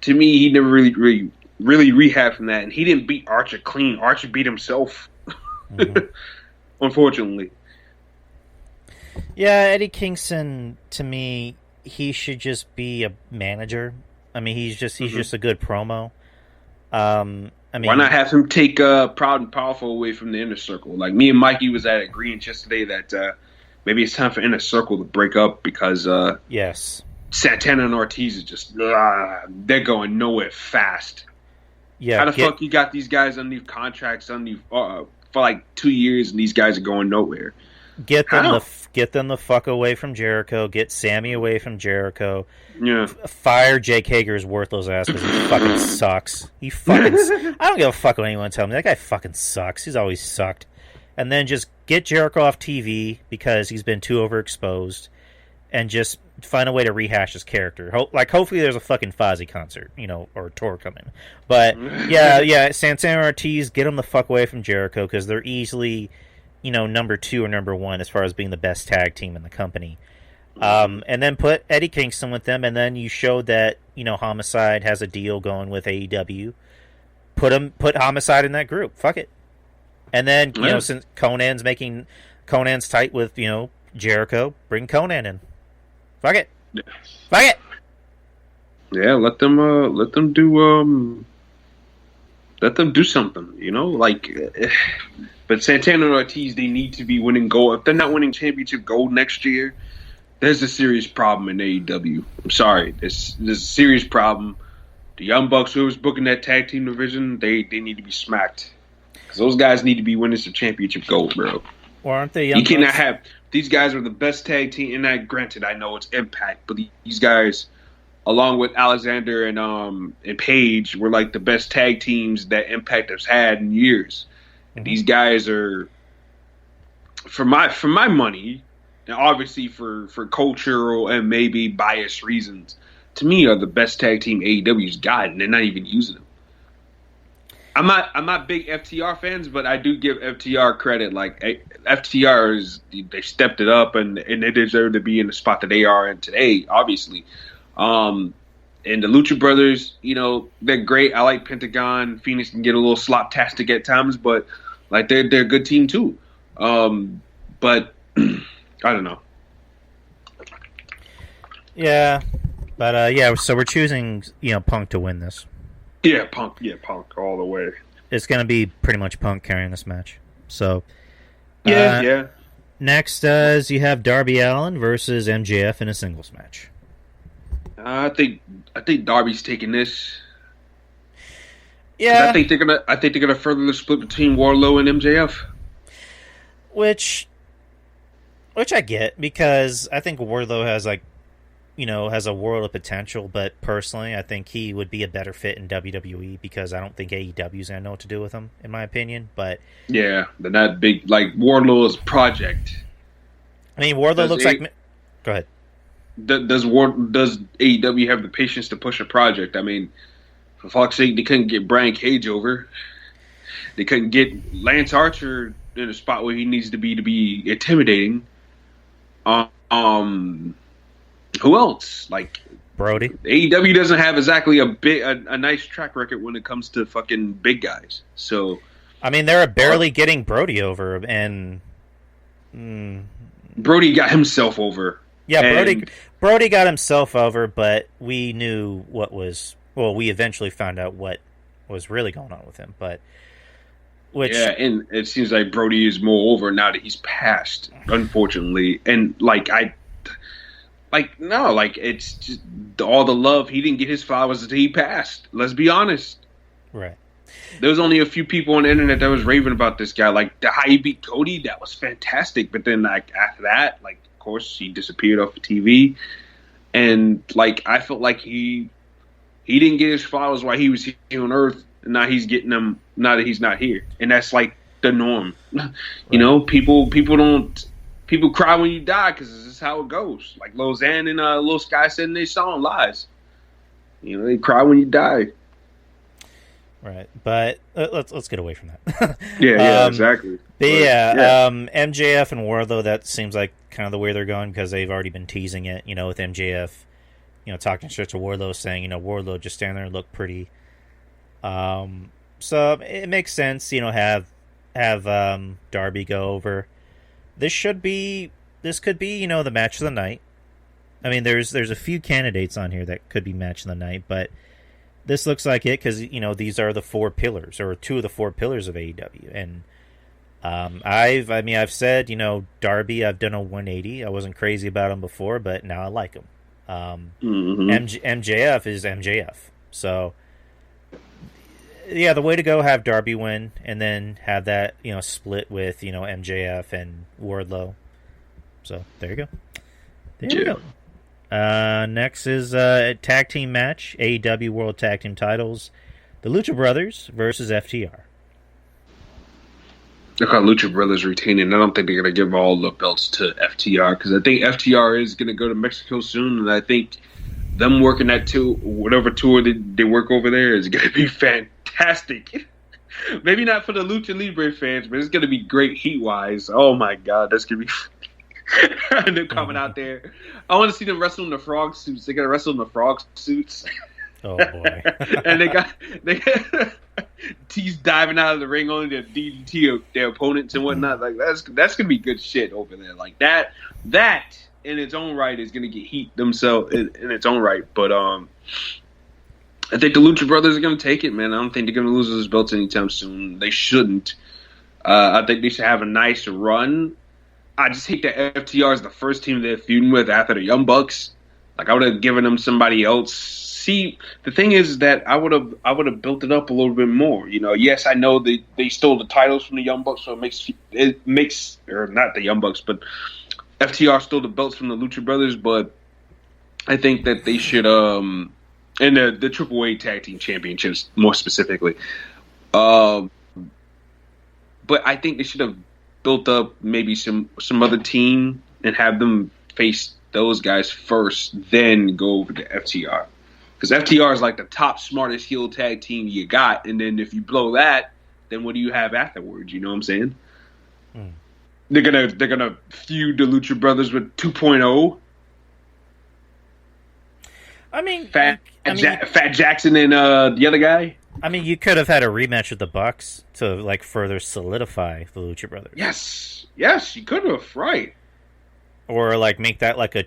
to me, he never really rehabbed from that. And he didn't beat Archer clean. Archer beat himself, unfortunately. Yeah, Eddie Kingston, to me, he should just be a manager. I mean, he's just a good promo. I mean, why not have him take Proud and Powerful away from the Inner Circle? Like, me and Mikey was at agreeing yesterday that maybe it's time for Inner Circle to break up because yes, Santana and Ortiz is just they're going nowhere fast. Yeah, how the fuck you got these guys underneath contracts for like 2 years and these guys are going nowhere? Get them the fuck away from Jericho. Get Sammy away from Jericho. Yeah. Fire Jake Hager's worthless ass because he fucking sucks. I don't give a fuck what anyone tells me. That guy fucking sucks. He's always sucked. And then just get Jericho off TV because he's been too overexposed, and just find a way to rehash his character. Hopefully there's a fucking Fozzy concert, you know, or a tour coming. But yeah, Santana Ortiz, get them the fuck away from Jericho because they're easily, you know, number 2 or number 1 as far as being the best tag team in the company. And then put Eddie Kingston with them, and then you showed that, you know, Homicide has a deal going with AEW. Put Homicide in that group. Fuck it. And then, you know, since Conan's tight with, you know, Jericho, bring Conan in. Fuck it. Yeah. Fuck it. Yeah, let them do something, you know, like. But Santana and Ortiz, they need to be winning gold. If they're not winning championship gold next year, there's a serious problem in AEW. I'm sorry. There's a serious problem. The Young Bucks, whoever's booking that tag team division, they need to be smacked. Because those guys need to be winners of championship gold, bro. Or aren't they Young Bucks? You cannot have... These guys are the best tag team. And I, granted, I know it's Impact, but these guys, along with Alexander and Paige, were like the best tag teams that Impact has had in years. And these guys are, for my money, and obviously for cultural and maybe biased reasons, to me are the best tag team AEW's got, and they're not even using them. I'm not big FTR fans, but I do give FTR credit. Like FTR they stepped it up, and they deserve to be in the spot that they are in today. Obviously, and the Lucha Brothers, you know, they're great. I like Pentagon. Phoenix can get a little slop-tastic at times, but like they're a good team too. But I don't know. Yeah, but yeah. So we're choosing, you know, Punk to win this. Yeah, Punk. Yeah, Punk all the way. It's going to be pretty much Punk carrying this match. So yeah. Next, you have Darby Allin versus MJF in a singles match. I think Darby's taking this. Yeah, I think they're gonna further the split between Wardlow and MJF. Which I get, because I think Wardlow has has a world of potential, but personally I think he would be a better fit in WWE because I don't think AEW's gonna know what to do with him, in my opinion. But yeah, they're not big like Wardlow's project. I mean, Wardlow looks like. Go ahead. Does AEW have the patience to push a project? I mean, for fuck's sake, they couldn't get Brian Cage over. They couldn't get Lance Archer in a spot where he needs to be intimidating. Who else? Like, Brody. AEW doesn't have exactly a nice track record when it comes to fucking big guys. So, I mean, they're barely getting Brody over, and Brody got himself over. Yeah, Brody got himself over, but we knew what was. Well, we eventually found out what was really going on with him, but. Yeah, and it seems like Brody is more over now that he's passed, unfortunately. And it's just all the love. He didn't get his flowers until he passed. Let's be honest. Right. There was only a few people on the internet that was raving about this guy. Like, how he beat Cody, that was fantastic. But then, like, after that, like, of course, he disappeared off the TV. And, like, I felt like he didn't get his flowers while he was here on Earth. And now he's getting them now that he's not here. And that's, like, the norm. You know, people cry when you die because this is how it goes. Like Lausanne and Lil Sky said in their song "Lies." You know, they cry when you die. Right, but let's get away from that. Yeah, exactly. But yeah, MJF and Wardlow, that seems like kind of the way they're going because they've already been teasing it. You know, with MJF, you know, talking shit to Wardlow, saying, you know, Wardlow just stand there and look pretty. So it makes sense, you know, have Darby go over. This could be, you know, the match of the night. I mean, there's a few candidates on here that could be match of the night, but this looks like it because, you know, these are the four pillars, or two of the four pillars of AEW. And I've said, you know, Darby, I've done a 180. I wasn't crazy about him before, but now I like him. MJF is MJF. So, yeah, the way to go, have Darby win, and then have that, you know, split with, you know, MJF and Wardlow. So, there you go. There you go. Next is a tag team match, AEW World Tag Team Titles. The Lucha Brothers versus FTR. Look how Lucha Brothers retaining. I don't think they're going to give all the belts to FTR because I think FTR is going to go to Mexico soon, and I think them working that whatever tour they work over there is going to be fantastic. Maybe not for the Lucha Libre fans, but it's going to be great heat-wise. Oh, my God. That's going to be... They're coming out there. I want to see them wrestle in the frog suits. They got to wrestle in the frog suits. Oh, boy. And they got T's diving out of the ring only to DDT their opponents and whatnot. Like that's going to be good shit over there. Like that in its own right is going to get heat themselves in its own right. But I think the Lucha Brothers are going to take it, man. I don't think they're going to lose those belts anytime soon. They shouldn't. I think they should have a nice run. I just hate that FTR is the first team they're feuding with after the Young Bucks. Like I would have given them somebody else. See, the thing is that I would have built it up a little bit more. You know, yes, I know they stole the titles from the Young Bucks, so it makes or not the Young Bucks, but FTR stole the belts from the Lucha Brothers. But I think that they should and the AAA Tag Team Championships more specifically. But I think they should have built up maybe some other team and have them face those guys first, then go over to FTR. Because FTR is like the top, smartest heel tag team you got. And then if you blow that, then what do you have afterwards? You know what I'm saying? They're gonna feud the Lucha Brothers with 2.0. I mean, Fat Jackson and the other guy. I mean, you could have had a rematch with the Bucks to like further solidify the Lucha Brothers. Yes, you could have, right? Or like make that like a,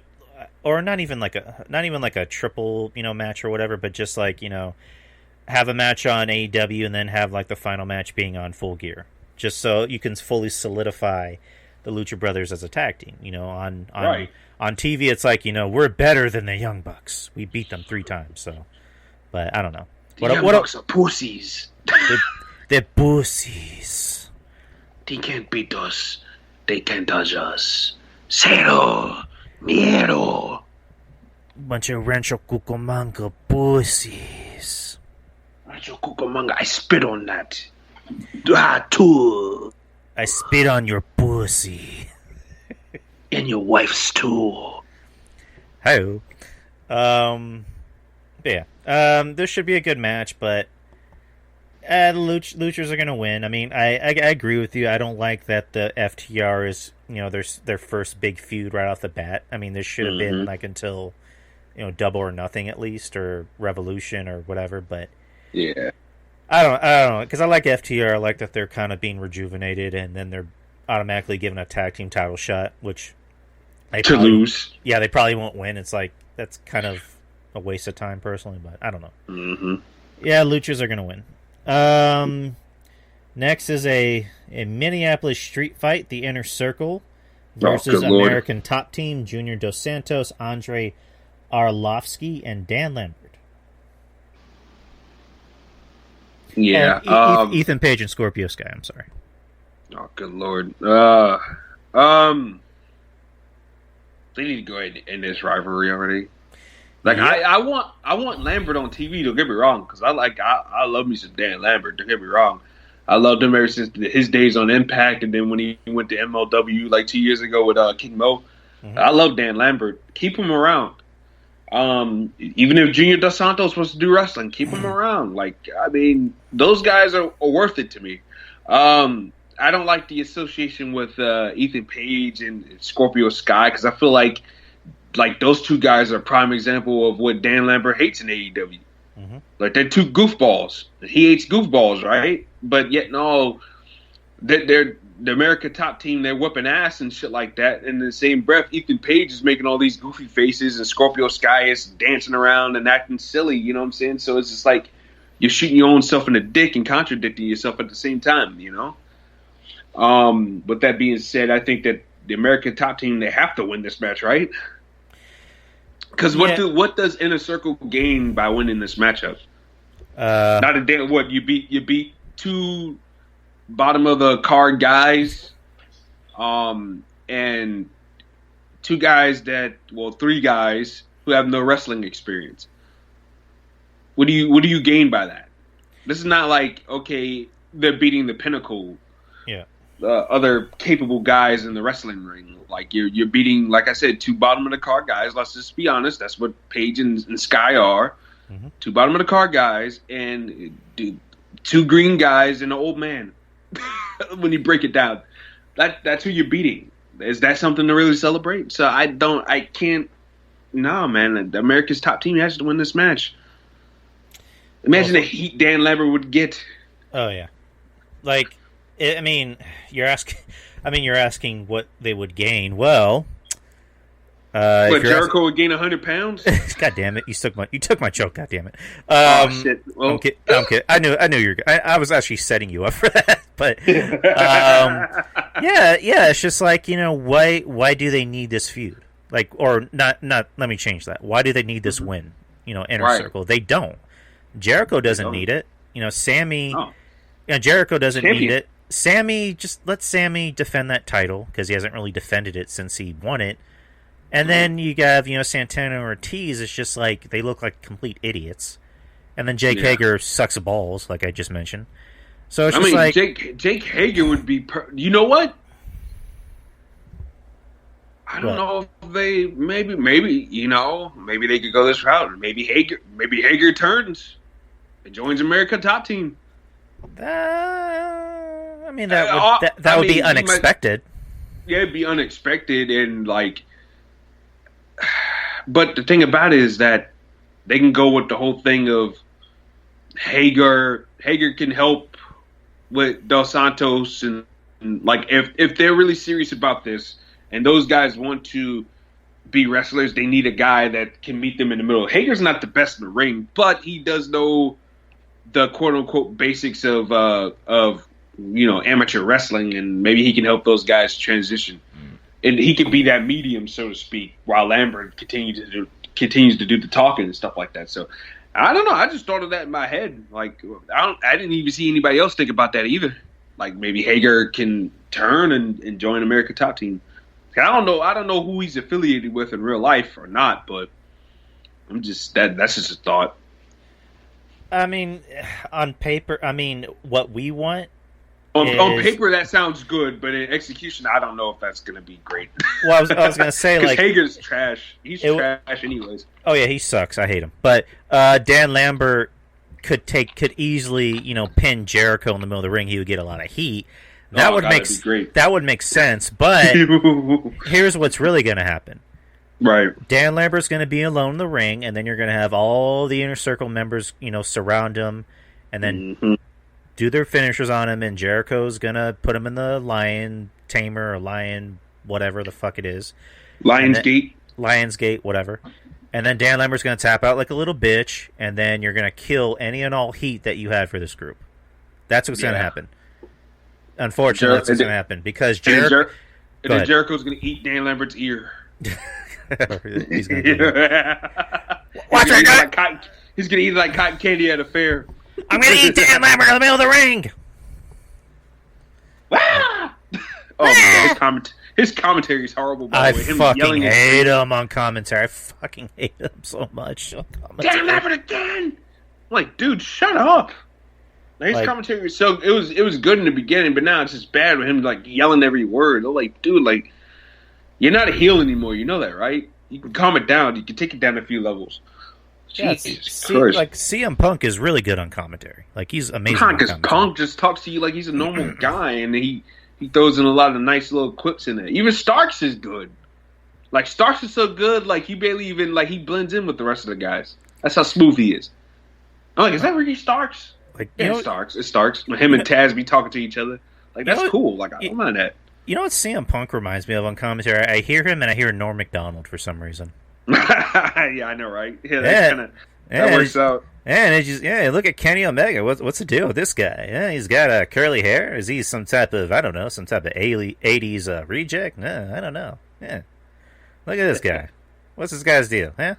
or not even like a triple, you know, match or whatever, but just like, you know, have a match on AEW and then have like the final match being on Full Gear, just so you can fully solidify the Lucha Brothers as a tag team. You know, on TV, it's like, you know, we're better than the Young Bucks. We beat them 3 times. So, but I don't know. The Young Bucks are pussies. They're pussies. They can't beat us. They can't touch us. Cero. Miedo. Bunch of Rancho Cucamonga pussies. Rancho Cucamonga, I spit on that. Too. I spit on your pussy. And your wife's too. Hey. Yeah. This should be a good match, but the Luchas are going to win. I mean, I agree with you. I don't like that the FTR is, you know, their first big feud right off the bat. I mean, this should have been like until Double or Nothing at least, or Revolution or whatever. But Yeah. I don't know, because I like FTR. I like that they're kind of being rejuvenated, and then they're automatically given a tag team title shot, which lose. Yeah, they probably won't win. It's like that's kind of a waste of time personally, but I don't know. Mm-hmm. Yeah, Luchas are gonna win. Next is a Minneapolis street fight, the Inner Circle versus American Top Team, Junior Dos Santos, Andre Arlovsky, and Dan Lambert. Yeah, Ethan Page and Scorpio Sky. I'm sorry. Oh, good lord. They need to go ahead and end this rivalry already. Like, yeah. I want Lambert on TV. Don't get me wrong, because I love me some Dan Lambert. Don't get me wrong. I loved him ever since his days on Impact, and then when he went to MLW like 2 years ago with King Mo. Mm-hmm. I love Dan Lambert. Keep him around. Even if Junior Dos Santos wants to do wrestling, keep him around. Like, I mean, those guys are worth it to me. I don't like the association with Ethan Page and Scorpio Sky, because I feel like those two guys are a prime example of what Dan Lambert hates in AEW. Mm-hmm. Like, they're two goofballs. He hates goofballs, right? But yet, no, they're the America Top Team. They're whooping ass and shit like that. In the same breath, Ethan Page is making all these goofy faces, and Scorpio Sky is dancing around and acting silly. You know what I'm saying? So it's just like you're shooting your own self in the dick and contradicting yourself at the same time. With that being said, I think that the American Top Team, they have to win this match, right? Because what does Inner Circle gain by winning this matchup? Not a damn what you beat two bottom of the card guys, and three guys who have no wrestling experience. What do you gain by that? This is not like, okay, they're beating the Pinnacle. Yeah. Other capable guys in the wrestling ring. Like, you're beating, like I said, two bottom of the card guys. Let's just be honest. That's what Paige and Sky are. Mm-hmm. Two bottom of the card guys and two green guys and an old man. When you break it down, that's who you're beating. Is that something to really celebrate? So I can't. No, man. The America's Top Team has to win this match. Imagine the heat Dan Lambert would get. Oh yeah, like. You're asking what they would gain. Well, Jericho would gain 100 pounds. God damn it! You took my joke. God damn it! Shit. Well, I'm kidding. I knew you were. I was actually setting you up for that. But yeah. It's just like, why do they need this feud? Like, or not. Let me change that. Why do they need this win? Inner Circle. They don't. Jericho doesn't need it. Sammy. Oh. Jericho doesn't need it. Sammy, just let Sammy defend that title, because he hasn't really defended it since he won it. And then you have, Santana and Ortiz. It's just like they look like complete idiots. And then Jake Hager sucks balls, like I just mentioned. So it's just like Jake Hager would be. You know what? I don't know if they maybe they could go this route. Maybe Hager turns and joins America Top Team. That would be unexpected. It'd be unexpected, and but the thing about it is that they can go with the whole thing of Hager can help with Dos Santos, and if they're really serious about this, and those guys want to be wrestlers, they need a guy that can meet them in the middle. Hager's not the best in the ring, but he does know the quote unquote basics of amateur wrestling, and maybe he can help those guys transition, and he can be that medium, so to speak, while Lambert continues to do the talking and stuff like that. So I don't know. I just thought of that in my head. Like, I didn't even see anybody else think about that either. Like, maybe Hager can turn and join America Top Team. I don't know who he's affiliated with in real life or not, but that's just a thought. On paper, what we want. On paper, that sounds good, but in execution, I don't know if that's going to be great. Well, I was going to say, like, Hager's trash. He's trash, anyways. Oh yeah, he sucks. I hate him. But Dan Lambert could easily, pin Jericho in the middle of the ring. He would get a lot of heat. That would make sense. But here's what's really going to happen: Right. Dan Lambert's going to be alone in the ring, and then you're going to have all the Inner Circle members, surround him, and then do their finishers on him, and Jericho's going to put him in the Lion Tamer or Lion whatever the fuck it is. Lion's Gate, whatever. And then Dan Lambert's going to tap out like a little bitch, and then you're going to kill any and all heat that you had for this group. That's what's going to happen. Unfortunately, that's what's going to happen. Because Jericho's going to eat Dan Lambert's ear. He's going to Watch it, he's going to eat it like cotton candy at a fair. I'm going to eat Dan Lambert in the middle of the ring! Oh, man, his commentary is horrible. I fucking hate him on commentary. I fucking hate him so much on commentary. Dan Lambert again! I'm like, dude, shut up. His commentary was it was good in the beginning, but now it's just bad with him like yelling every word. I'm like, dude, like, you're not a heel anymore. You know that, right? You can calm it down. You can take it down a few levels. Jesus Christ. Like CM Punk is really good on commentary. Like he's amazing. Because Punk just talks to you like he's a normal guy, and he throws in a lot of nice little quips in there. Even Starks is good. Like Starks is so good, like he barely even he blends in with the rest of the guys. That's how smooth he is. I'm like, is that Ricky Starks? Like, it's Starks. It's Starks. Him and Taz be talking to each other. Like that's cool. Like I don't mind that. You know what CM Punk reminds me of on commentary? I hear him and I hear Norm Macdonald for some reason. Yeah, I know, right? Yeah, that works out. And it's just look at Kenny Omega. What's the deal with this guy? Yeah, he's got curly hair. Is he some type of 80s reject? No, I don't know. Yeah, look at this guy. What's this guy's deal? Yeah,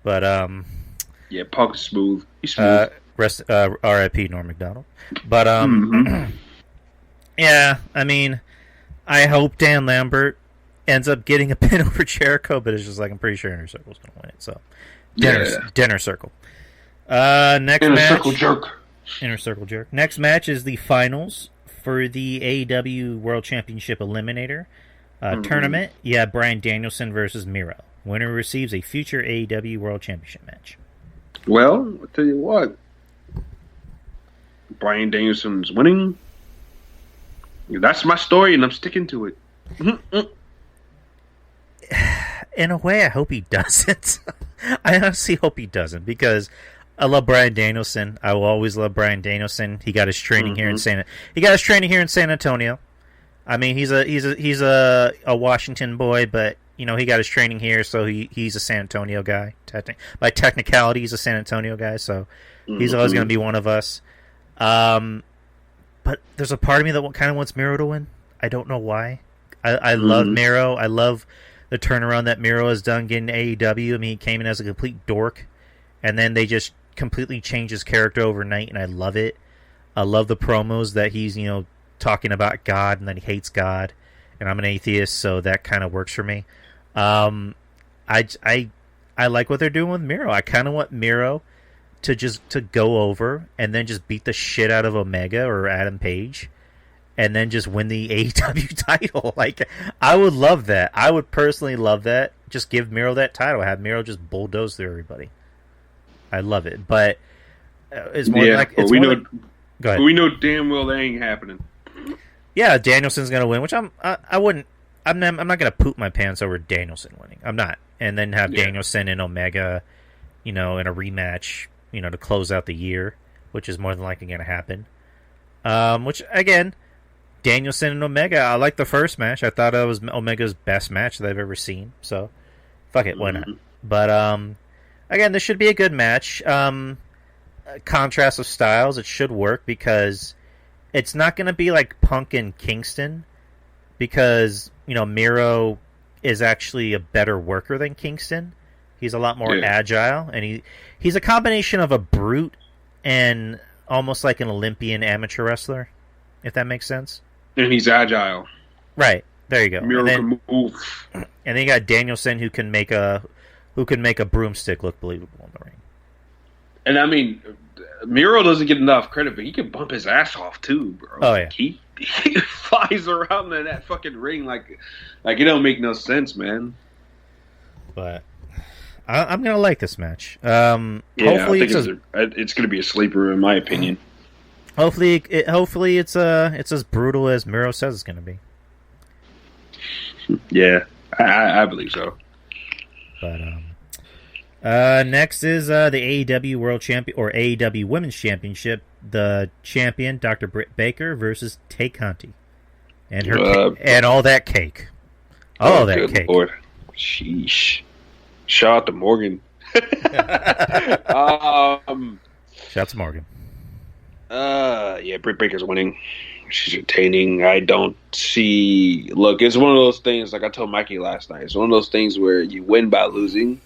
but yeah, Punk's smooth. He's smooth. R.I.P. Norm Macdonald. But yeah, I mean, I hope Dan Lambert ends up getting a pin over Jericho, but it's just like I'm pretty sure Inner Circle's going to win it. So Dinner Circle. Next Inner match, Circle jerk. Inner Circle jerk. Next match is the finals for the AEW World Championship Eliminator tournament. You have Bryan Danielson versus Miro. Winner receives a future AEW World Championship match. Well, I'll tell you what. Bryan Danielson's winning. That's my story, and I'm sticking to it. In a way, I hope he doesn't. I honestly hope he doesn't, because I love Bryan Danielson. I will always love Bryan Danielson. He got his training here in San Antonio. I mean, he's a Washington boy, but he got his training here, so he's a San Antonio guy. By technicality, he's a San Antonio guy, so he's always going to be one of us. But there's a part of me that kind of wants Miro to win. I don't know why. I love Miro. I love the turnaround that Miro has done getting AEW. I mean, he came in as a complete dork, and then they just completely changed his character overnight, and I love it. I love the promos that he's, talking about God and that he hates God, and I'm an atheist, so that kind of works for me. I like what they're doing with Miro. I kind of want Miro to go over and then just beat the shit out of Omega or Adam Page, and then just win the AEW title. Like, I would love that. I would personally love that. Just give Miro that title. Have Miro just bulldoze through everybody. I love it. But it's more we know damn well that ain't happening. Yeah, Danielson's gonna win, which I'm not gonna poop my pants over Danielson winning. I'm not. And then have Danielson and Omega, in a rematch, to close out the year, which is more than likely gonna happen. Which again, Danielson and Omega, I like the first match. I thought it was Omega's best match that I've ever seen. So, fuck it, why not? But again, this should be a good match. Contrast of styles, it should work, because it's not going to be like Punk and Kingston, because Miro is actually a better worker than Kingston. He's a lot more agile, and he's a combination of a brute and almost like an Olympian amateur wrestler, if that makes sense. And he's agile. Right. There you go. Miro can move. And then you got Danielson, who can make a broomstick look believable in the ring. And I mean, Miro doesn't get enough credit, but he can bump his ass off too, bro. Oh yeah. He flies around in that fucking ring like it don't make no sense, man. But I'm gonna like this match. Hopefully it's gonna be a sleeper in my opinion. Hopefully it's as brutal as Miro says it's gonna be. Yeah, I believe so. But next is the AEW World Champion or AEW Women's Championship. The champion, Dr. Britt Baker, versus Tay Conti, and her and all that cake. All that good cake. Lord. Sheesh. Shout out to Morgan. Shout out to Morgan. Yeah, Britt Baker's winning. She's retaining. I don't see. Look, it's one of those things. Like I told Mikey last night, it's one of those things where you win by losing.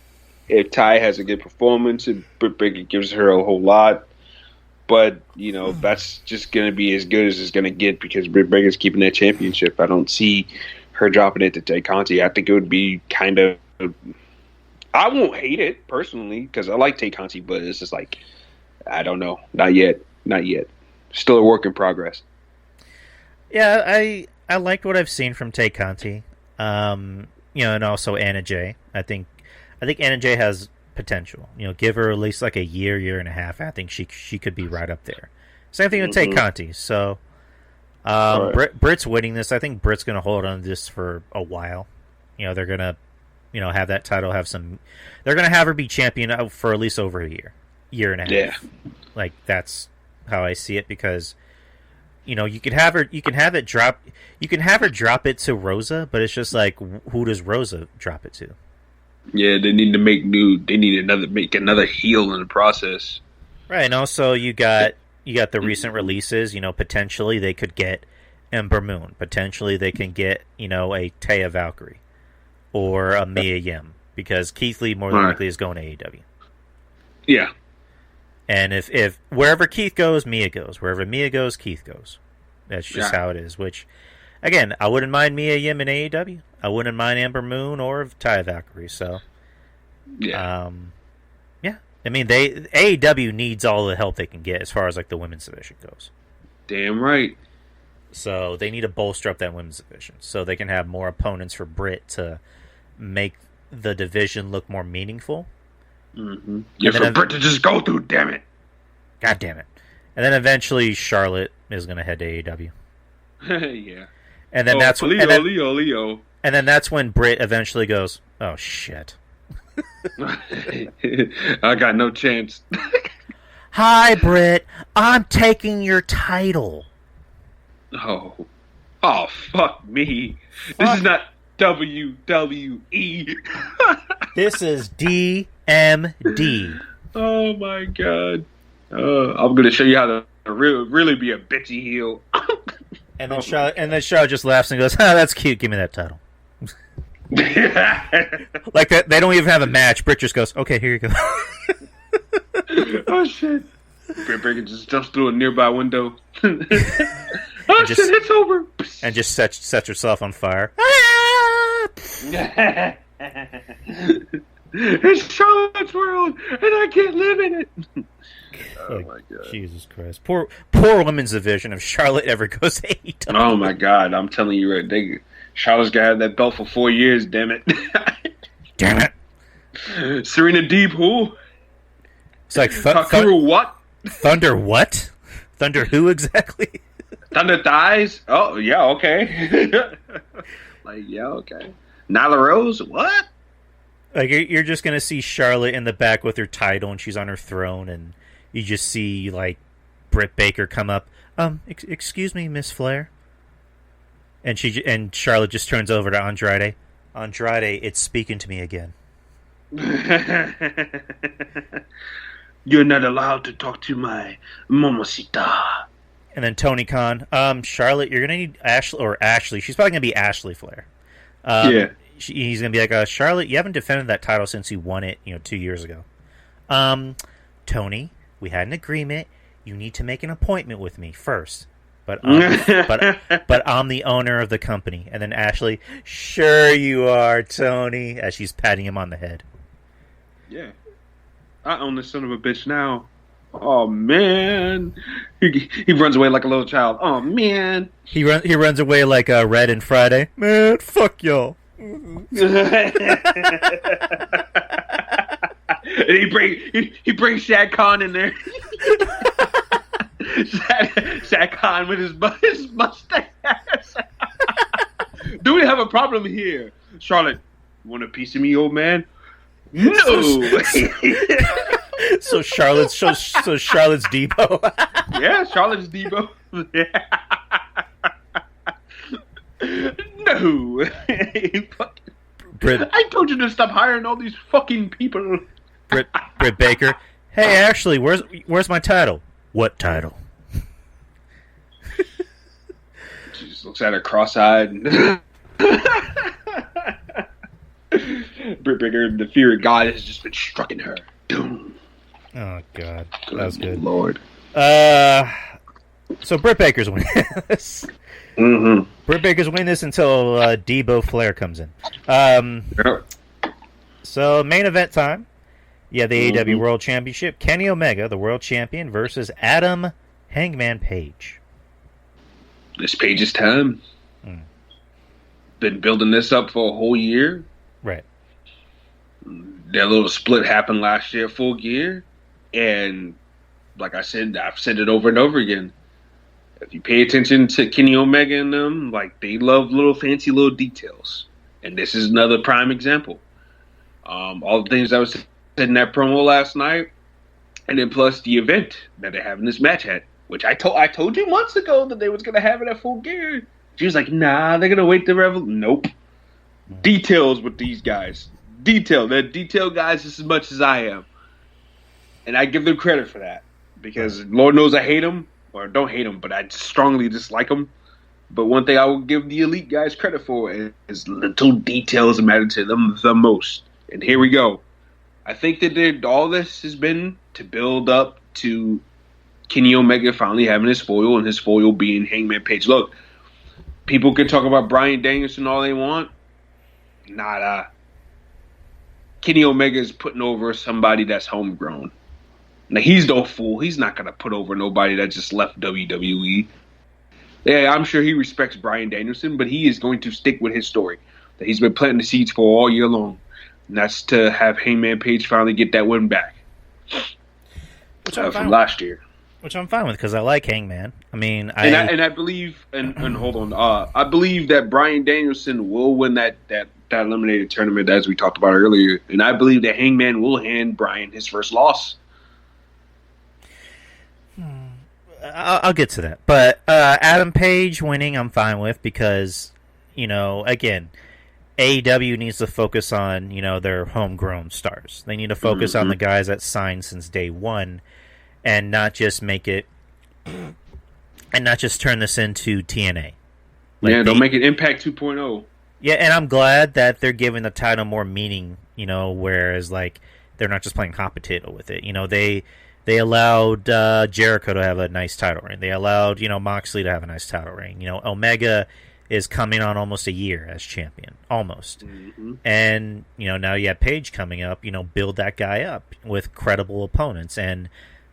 If Ty has a good performance, and Britt Baker gives her a whole lot, but that's just going to be as good as it's going to get because Britt Baker's keeping that championship. I don't see her dropping it to Tay Conti. I think it would be kind of. I won't hate it personally because I like Tay Conti, but it's just like I don't know, not yet. Still a work in progress. Yeah, I liked what I've seen from Tay Conti, and also Anna Jay. I think Anna Jay has potential. Give her at least like a year and a half. I think she could be right up there. Same thing with Tay Conti. So, right. Britt's winning this. I think Britt's going to hold on to this for a while. They're going to, have that title. They're going to have her be champion for at least over a year and a half. Yeah, like that's how I see it because. You can have her drop it to Rosa, but it's just like who does Rosa drop it to? Yeah, they need to make another heel in the process. Right, and also you got the recent releases, potentially they could get Ember Moon, potentially they can get, a Taya Valkyrie or a Mia Yim because Keith Lee more than likely is going to AEW. Yeah. And if wherever Keith goes, Mia goes. Wherever Mia goes, Keith goes. That's just how it is. Which, again, I wouldn't mind Mia Yim in AEW. I wouldn't mind Amber Moon or Taya Valkyrie. So, yeah. I mean, AEW needs all the help they can get as far as like the women's division goes. Damn right. So they need to bolster up that women's division so they can have more opponents for Britt to make the division look more meaningful. Mm-hmm. Yeah, for Britt to just go through, damn it. God damn it. And then eventually Charlotte is going to head to AEW. Yeah. And then Leo. And then that's when Britt eventually goes, oh, shit. I got no chance. Hi, Britt. I'm taking your title. Oh, fuck me. This is not WWE. This is DMD. Oh my god. I'm gonna show you how to really be a bitchy heel. And then Charlotte just laughs and goes, "Oh, that's cute. Give me that title." Like that, they don't even have a match. Britt just goes, "Okay, here you go." Oh shit! Britt Baker just jumps through a nearby window. It's over. And just sets herself on fire. It's Charlotte's world, and I can't live in it. Oh my god! Jesus Christ! Poor women's division. If Charlotte ever goes to AEW. Oh my god! I'm telling you, right? Charlotte's got to have that belt for 4 years. Damn it! Damn it! Serena Deeb, who? It's like what? Thunder what? Thunder who exactly? Thunder thighs? Oh yeah, okay. Like yeah, okay. Nyla Rose, what? Like you're just gonna see Charlotte in the back with her title, and she's on her throne, and you just see like Britt Baker come up. Excuse me, Miss Flair. And Charlotte just turns over to Andrade. Andrade, it's speaking to me again. You're not allowed to talk to my momosita. And then Tony Khan, Charlotte, you're gonna need Ashley. She's probably gonna be Ashley Flair. Yeah. He's gonna be like, Charlotte, you haven't defended that title since you won it, 2 years ago. Tony, we had an agreement. You need to make an appointment with me first. But I'm the owner of the company. And then Ashley, sure you are, Tony, as she's patting him on the head. Yeah. I own this son of a bitch now. Oh, man. He runs away like a little child. Oh, man. He runs away like Red and Friday. Man, fuck y'all. And he brings Shad Khan in there. Shad Khan with his mustache. Do we have a problem here? Charlotte, you want a piece of me, old man? No. So Charlotte's DEEBO. Yeah, Charlotte's DEEBO. No. I told you to stop hiring all these fucking people. Britt Baker. Hey, Ashley, where's my title? What title? She just looks at her cross-eyed. Britt Baker, the fear of God has just been struck in her. Doom. Oh God, that was good. Lord. So Britt Baker's winning this. Mm-hmm. Britt Baker's winning this until DEEBO Flair comes in. Yep. So main event time. Yeah, the AEW World Championship. Kenny Omega, the world champion, versus Adam Hangman Page. This Page's time. Been building this up for a whole year. Right. That little split happened last year, Full Gear. And like I said, I've said it over and over again. If you pay attention to Kenny Omega and them, like, they love little fancy little details. And this is another prime example. All the things I was said in that promo last night, and then plus the event that they're having this match at, which I told you months ago that they was going to have it at Full Gear. She was like, nah, they're going to wait the revolution. Nope. Details with these guys. They're detail guys just as much as I am. And I give them credit for that. Because Lord knows I hate them. Or don't hate them, but I strongly dislike them. But one thing I will give the elite guys credit for is little details matter to them the most. And here we go. I think that all this has been to build up to Kenny Omega finally having his foil, and his foil being Hangman Page. Look, people can talk about Bryan Danielson all they want. Nada. Kenny Omega is putting over somebody that's homegrown. Now, he's no fool. He's not going to put over nobody that just left WWE. Yeah, I'm sure he respects Bryan Danielson, but he is going to stick with his story that he's been planting the seeds for all year long. And that's to have Hangman Page finally get that win back from last year. Which I'm fine with, because I like Hangman. I mean, I believe, and hold on, I believe that Bryan Danielson will win that eliminated tournament, as we talked about earlier. And I believe that Hangman will hand Bryan his first loss. I'll get to that. But Adam Page winning, I'm fine with, because, again, AEW needs to focus on, their homegrown stars. They need to focus on the guys that signed since day one, and not just make it, and not just turn this into TNA. Don't make it Impact 2.0. Yeah, and I'm glad that they're giving the title more meaning, whereas, they're not just playing hot potato with it. They allowed Jericho to have a nice title reign. They allowed, Moxley to have a nice title reign. Omega is coming on almost a year as champion. Almost. Mm-hmm. And, now you have Page coming up, build that guy up with credible opponents. And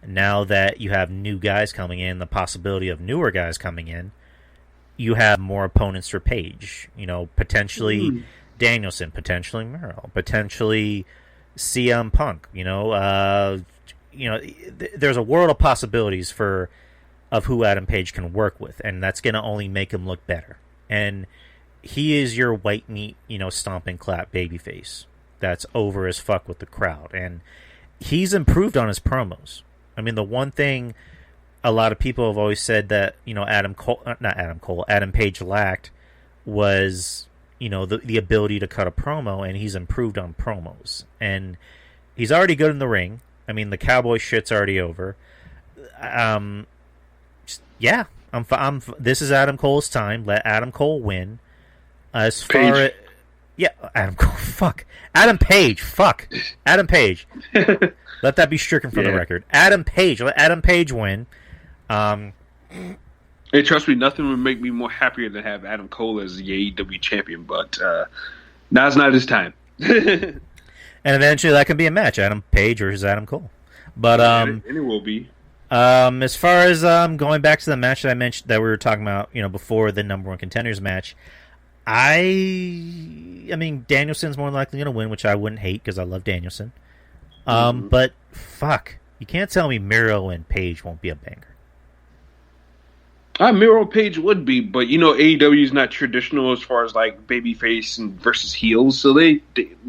now that you have new guys coming in, the possibility of newer guys coming in, you have more opponents for Page. Potentially Danielson, potentially Murrow, potentially CM Punk, there's a world of possibilities of who Adam Page can work with, and that's going to only make him look better. And he is your white meat, stomp and clap babyface that's over as fuck with the crowd. And he's improved on his promos. I mean, the one thing a lot of people have always said that, Adam Page lacked was, the ability to cut a promo, and he's improved on promos. And he's already good in the ring. I mean, the cowboy shit's already over. This is Adam Cole's time. Let Adam Cole win. As far as Adam Cole, fuck Adam Page, fuck Adam Page. Let that be stricken from the record. Adam Page, let Adam Page win. Hey, trust me, nothing would make me more happier than have Adam Cole as the AEW champion. But now's not his time. And eventually that can be a match, Adam Page versus Adam Cole. But and it will be. As far as going back to the match that I mentioned that we were talking about, before the number one contenders match, I mean Danielson's more likely going to win, which I wouldn't hate because I love Danielson. But fuck, you can't tell me Miro and Page won't be a banger. Miro Page would be, but AEW is not traditional as far as like babyface and versus heels. So they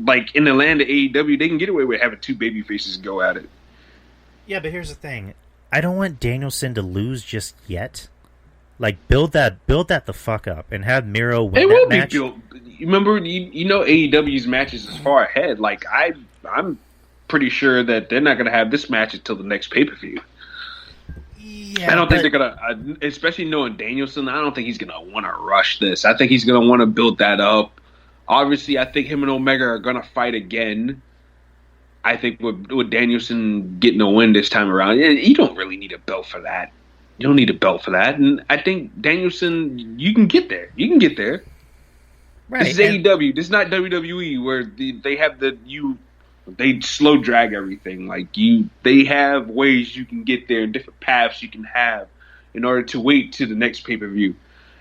like in the land of AEW, they can get away with having two baby faces go at it. Yeah, but here's the thing: I don't want Danielson to lose just yet. Like build that the fuck up and have Miro win that match. It will be built. Remember, AEW's matches is far ahead. Like I'm pretty sure that they're not going to have this match until the next pay per view. Yeah, I don't think they're gonna, especially knowing Danielson. I don't think he's gonna want to rush this. I think he's gonna want to build that up. Obviously, I think him and Omega are gonna fight again. I think with Danielson getting a win this time around, you don't really need a belt for that. You don't need a belt for that. And I think Danielson, you can get there. You can get there. Right. This is AEW. This is not WWE where they have they slow drag everything. Like they have ways you can get there and different paths you can have in order to wait to the next pay-per-view,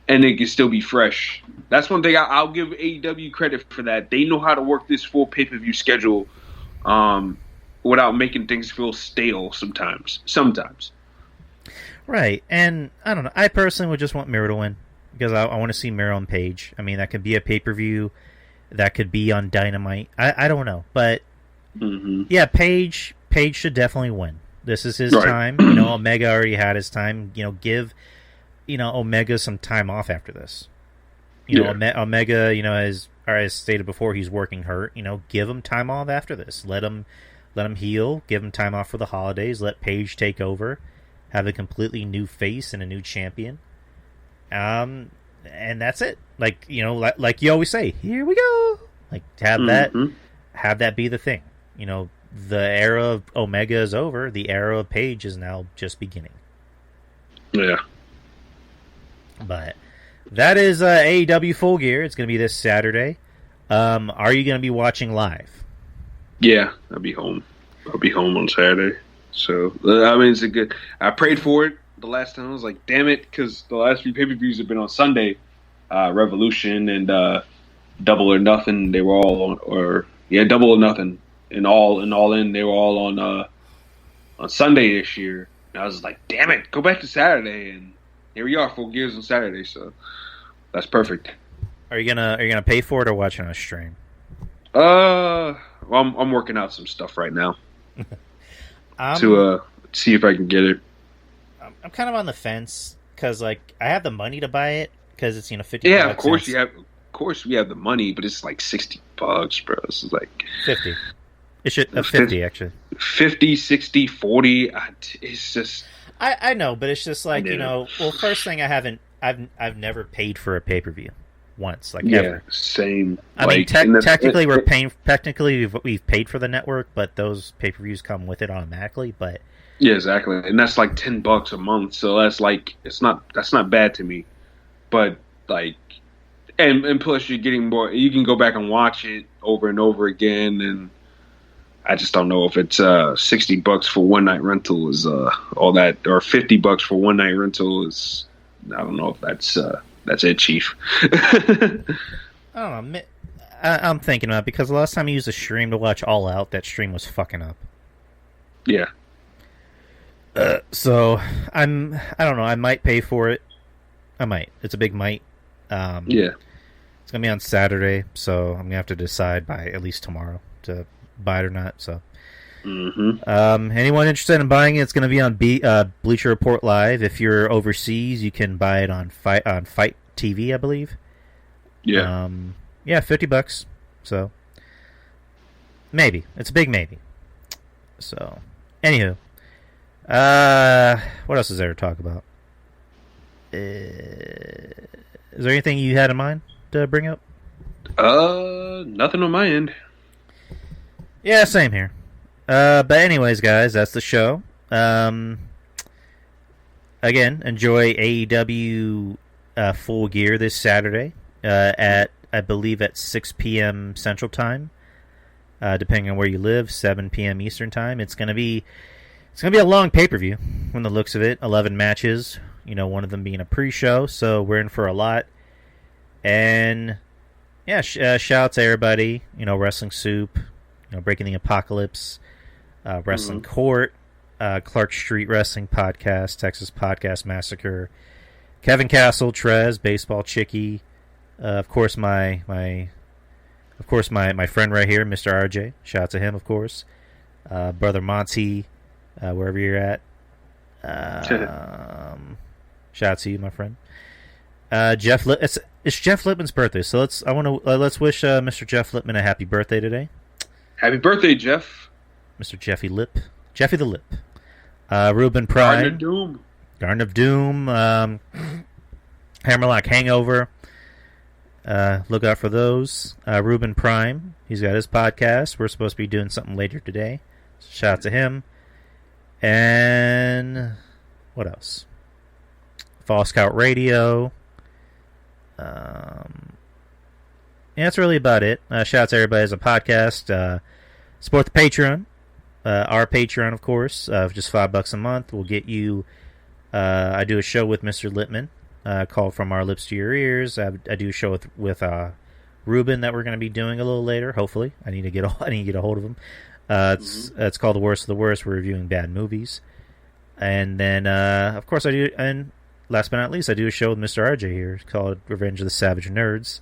and it can still be fresh. That's one thing I'll give AEW credit for. That they know how to work this full pay-per-view schedule without making things feel stale. Sometimes. Right, and I don't know. I personally would just want Miro to win because I want to see Miro on Page. I mean, that could be a pay-per-view, that could be on Dynamite. I don't know, but. Mm-hmm. Yeah, Page should definitely win. This is his time. Omega already had his time. Give Omega some time off after this. Omega, as stated before, he's working hurt. Give him time off after this. Let him heal. Give him time off for the holidays. Let Page take over. Have a completely new face and a new champion. And that's it. Like like you always say, here we go. Like have that be the thing. The era of Omega is over. The era of Page is now just beginning. Yeah. But that is AEW Full Gear. It's going to be this Saturday. Are you going to be watching live? Yeah, I'll be home. I'll be home on Saturday. So, it's a good... I prayed for it the last time. I was like, damn it, because the last few pay-per-views have been on Sunday. Revolution and Double or Nothing, they were all on... Double or Nothing. And all in, they were all on Sunday this year. And I was like, damn it, go back to Saturday. And here we are, Full Gears on Saturday. So that's perfect. Are you gonna pay for it or watch it on a stream? Well, I'm working out some stuff right now to see if I can get it. I'm kind of on the fence because I have the money to buy it because it's $50. Yeah, of course you have. Of course we have the money, but it's like $60, bro. This is like 50. It should 50 actually. 50, 60, 40. It's just. I know, but it's just like Well, first thing, I've never paid for a pay-per-view once, ever. Same. I mean, technically we're paying. Technically, we've paid for the network, but those pay-per-views come with it automatically. But yeah, exactly, and that's like $10 a month. So that's that's not bad to me, but and plus you're getting more. You can go back and watch it over and over again, and I just don't know if it's $60 for one night rental is all that, or $50 for one night rental is. I don't know if that's it, Chief. I don't know. I'm thinking about it because the last time I used a stream to watch All Out, that stream was fucking up. Yeah. So I don't know. I might pay for it. I might. It's a big might. Yeah. It's gonna be on Saturday, so I'm gonna have to decide by at least tomorrow to buy it or not. So. Mm-hmm. Anyone interested in buying it? It's going to be on Bleacher Report Live. If you're overseas, you can buy it on Fight TV, I believe. Yeah. Yeah, $50. So maybe it's a big maybe. So, anywho, what else is there to talk about? Is there anything you had in mind to bring up? Nothing on my end. Yeah, same here. But anyways, guys, that's the show. Again, enjoy AEW Full Gear this Saturday at, I believe, at 6 p.m. Central Time, depending on where you live, 7 p.m. Eastern Time. It's gonna be a long pay-per-view from the looks of it. 11 matches, one of them being a pre-show, so we're in for a lot. And yeah, shout out to everybody, Wrestling Soup, Breaking the Apocalypse, Wrestling Court, Clark Street Wrestling Podcast, Texas Podcast Massacre, Kevin Castle, Trez, Baseball Chicky, of course my friend right here, Mr. RJ. Shout out to him, of course. Brother Monty, wherever you're at. Shout out to you, my friend. Jeff, it's Jeff Lippman's birthday, so let's wish Mr. Jeff Lippman a happy birthday today. Happy birthday, Jeff. Mr. Jeffy the Lip. Ruben Prime. Garden of Doom. Hammerlock Hangover. Look out for those. Ruben Prime. He's got his podcast. We're supposed to be doing something later today. So shout out to him. And what else? Fall Scout Radio. Yeah, that's really about it. Shout out to everybody as a podcast. Support the Patreon. Our Patreon, of course, just $5 a month will get you. I do a show with Mr. Lippman, called From Our Lips to Your Ears. I do a show with Ruben that we're going to be doing a little later. Hopefully, I need to get a hold of him. It's called The Worst of the Worst. We're reviewing bad movies, and then of course I do. And last but not least, I do a show with Mr. RJ here called Revenge of the Savage Nerds,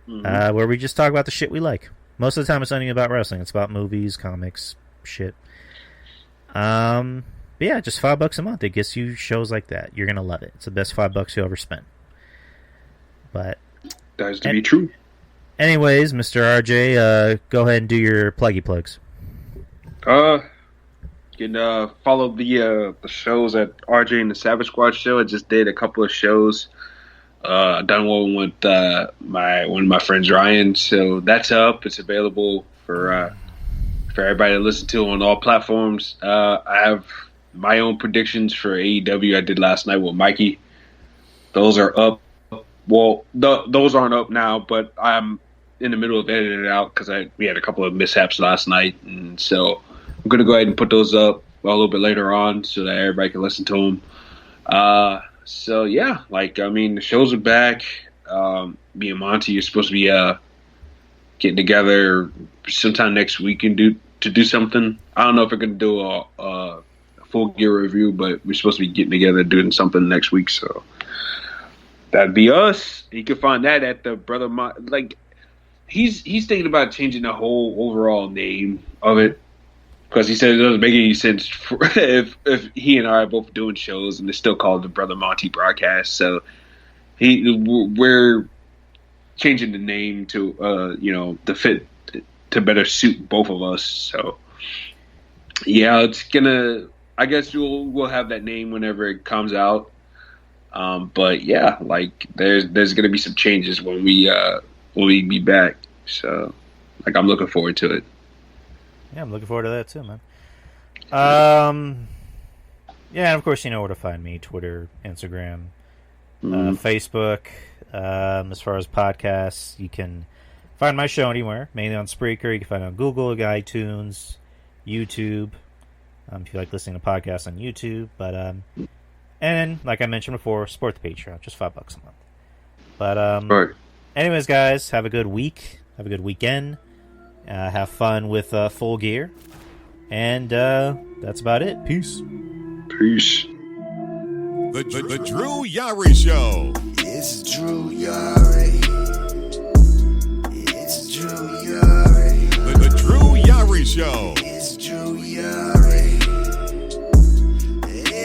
where we just talk about the shit we like. Most of the time, it's not even about wrestling. It's about movies, comics, shit. But yeah, just $5 a month. It gets you shows like that. You're gonna love it. It's the best $5 you'll ever spend. But that is to be true. Anyways, Mr. RJ, go ahead and do your pluggy plugs. You can follow the shows at RJ and the Savage Squad show. I just did a couple of shows. Done one with one of my friends, Ryan. So that's up. It's available for everybody to listen to on all platforms. I have my own predictions for AEW I did last night with Mikey. Those are up. Well, those aren't up now, but I'm in the middle of editing it out because we had a couple of mishaps last night, and so I'm going to go ahead and put those up a little bit later on so that everybody can listen to them. So yeah, the shows are back. Me and Monty are supposed to be getting together sometime next week and do something. I don't know if we're going to do a full gear review, but we're supposed to be getting together doing something next week. So that'd be us. You can find that at the Brother he's thinking about changing the whole overall name of it because he said it doesn't make any sense if he and I are both doing shows and it's still called the Brother Monty Broadcast. So we're changing the name to to fit to better suit both of us. So yeah, it's gonna. I guess we'll have that name whenever it comes out. But yeah, there's gonna be some changes when we be back. So I'm looking forward to it. Yeah, I'm looking forward to that too, man. Yeah, and of course you know where to find me: Twitter, Instagram, Facebook. As far as podcasts, you can find my show anywhere, mainly on Spreaker. You can find it on Google, iTunes, YouTube. If you like listening to podcasts on YouTube, but and like I mentioned before, support the Patreon, just $5 a month. But right. Anyways, guys, have a good week, have a good weekend, have fun with Full Gear, and that's about it. Peace. Peace. The Drew Yari Show. It's Drew Yari. It's Drew Yari. The Drew Yari Show. It's Drew Yari.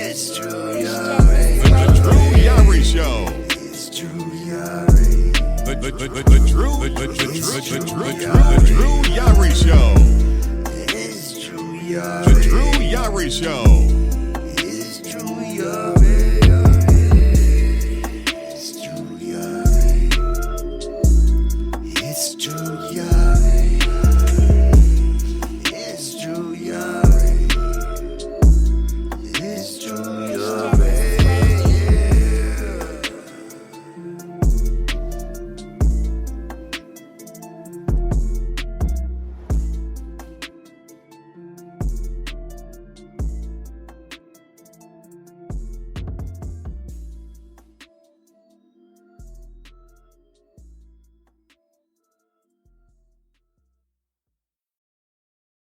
It's Drew Yari. The Drew Yari Show. It's Drew Yari. The Drew Yari Show. It's Drew Yari. The Drew Yari Show.